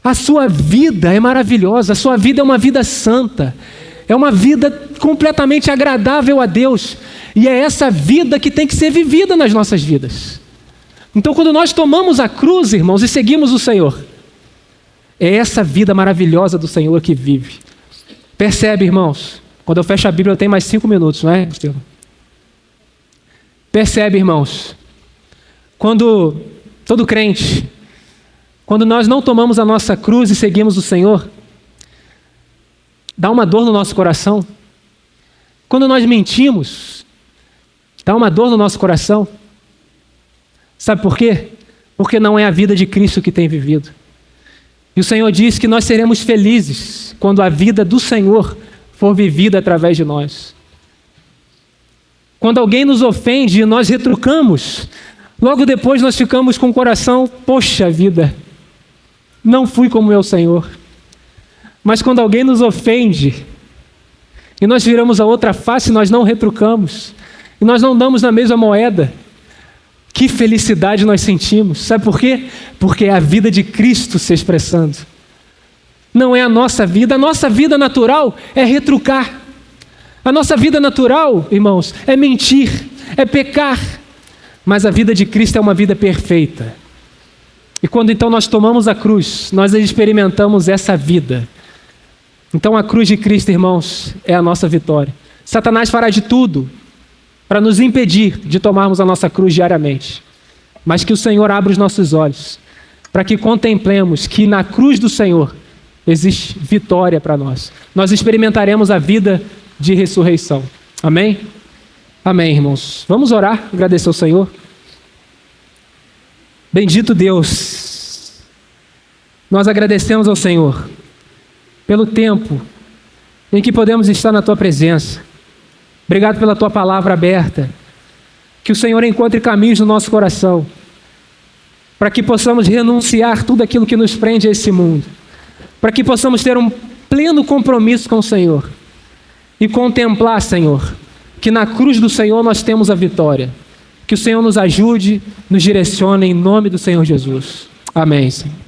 A sua vida é maravilhosa. A sua vida é uma vida santa. É uma vida completamente agradável a Deus. E é essa vida que tem que ser vivida nas nossas vidas. Então, quando nós tomamos a cruz, irmãos, e seguimos o Senhor, é essa vida maravilhosa do Senhor que vive. Percebe, irmãos? Quando eu fecho a Bíblia, eu tenho mais 5 minutos, não é, Estevam? Percebe, irmãos? Quando todo crente, quando nós não tomamos a nossa cruz e seguimos o Senhor, dá uma dor no nosso coração. Quando nós mentimos, dá uma dor no nosso coração. Sabe por quê? Porque não é a vida de Cristo que tem vivido. E o Senhor diz que nós seremos felizes quando a vida do Senhor for vivida através de nós. Quando alguém nos ofende e nós retrucamos, logo depois nós ficamos com o coração: poxa vida, não fui como meu Senhor. Mas quando alguém nos ofende e nós viramos a outra face, nós não retrucamos e nós não damos na mesma moeda, que felicidade nós sentimos. Sabe por quê? Porque é a vida de Cristo se expressando. Não é a nossa vida natural é retrucar. A nossa vida natural, irmãos, é mentir, é pecar. Mas a vida de Cristo é uma vida perfeita. E quando então nós tomamos a cruz, nós experimentamos essa vida. Então a cruz de Cristo, irmãos, é a nossa vitória. Satanás fará de tudo para nos impedir de tomarmos a nossa cruz diariamente. Mas que o Senhor abra os nossos olhos, para que contemplemos que na cruz do Senhor existe vitória para nós. Nós experimentaremos a vida de ressurreição. Amém? Amém, irmãos. Vamos orar, agradecer ao Senhor. Bendito Deus, nós agradecemos ao Senhor pelo tempo em que podemos estar na Tua presença. Obrigado pela Tua palavra aberta. Que o Senhor encontre caminhos no nosso coração, para que possamos renunciar tudo aquilo que nos prende a esse mundo, para que possamos ter um pleno compromisso com o Senhor e contemplar, Senhor, que na cruz do Senhor nós temos a vitória. Que o Senhor nos ajude, nos direcione em nome do Senhor Jesus. Amém, Senhor.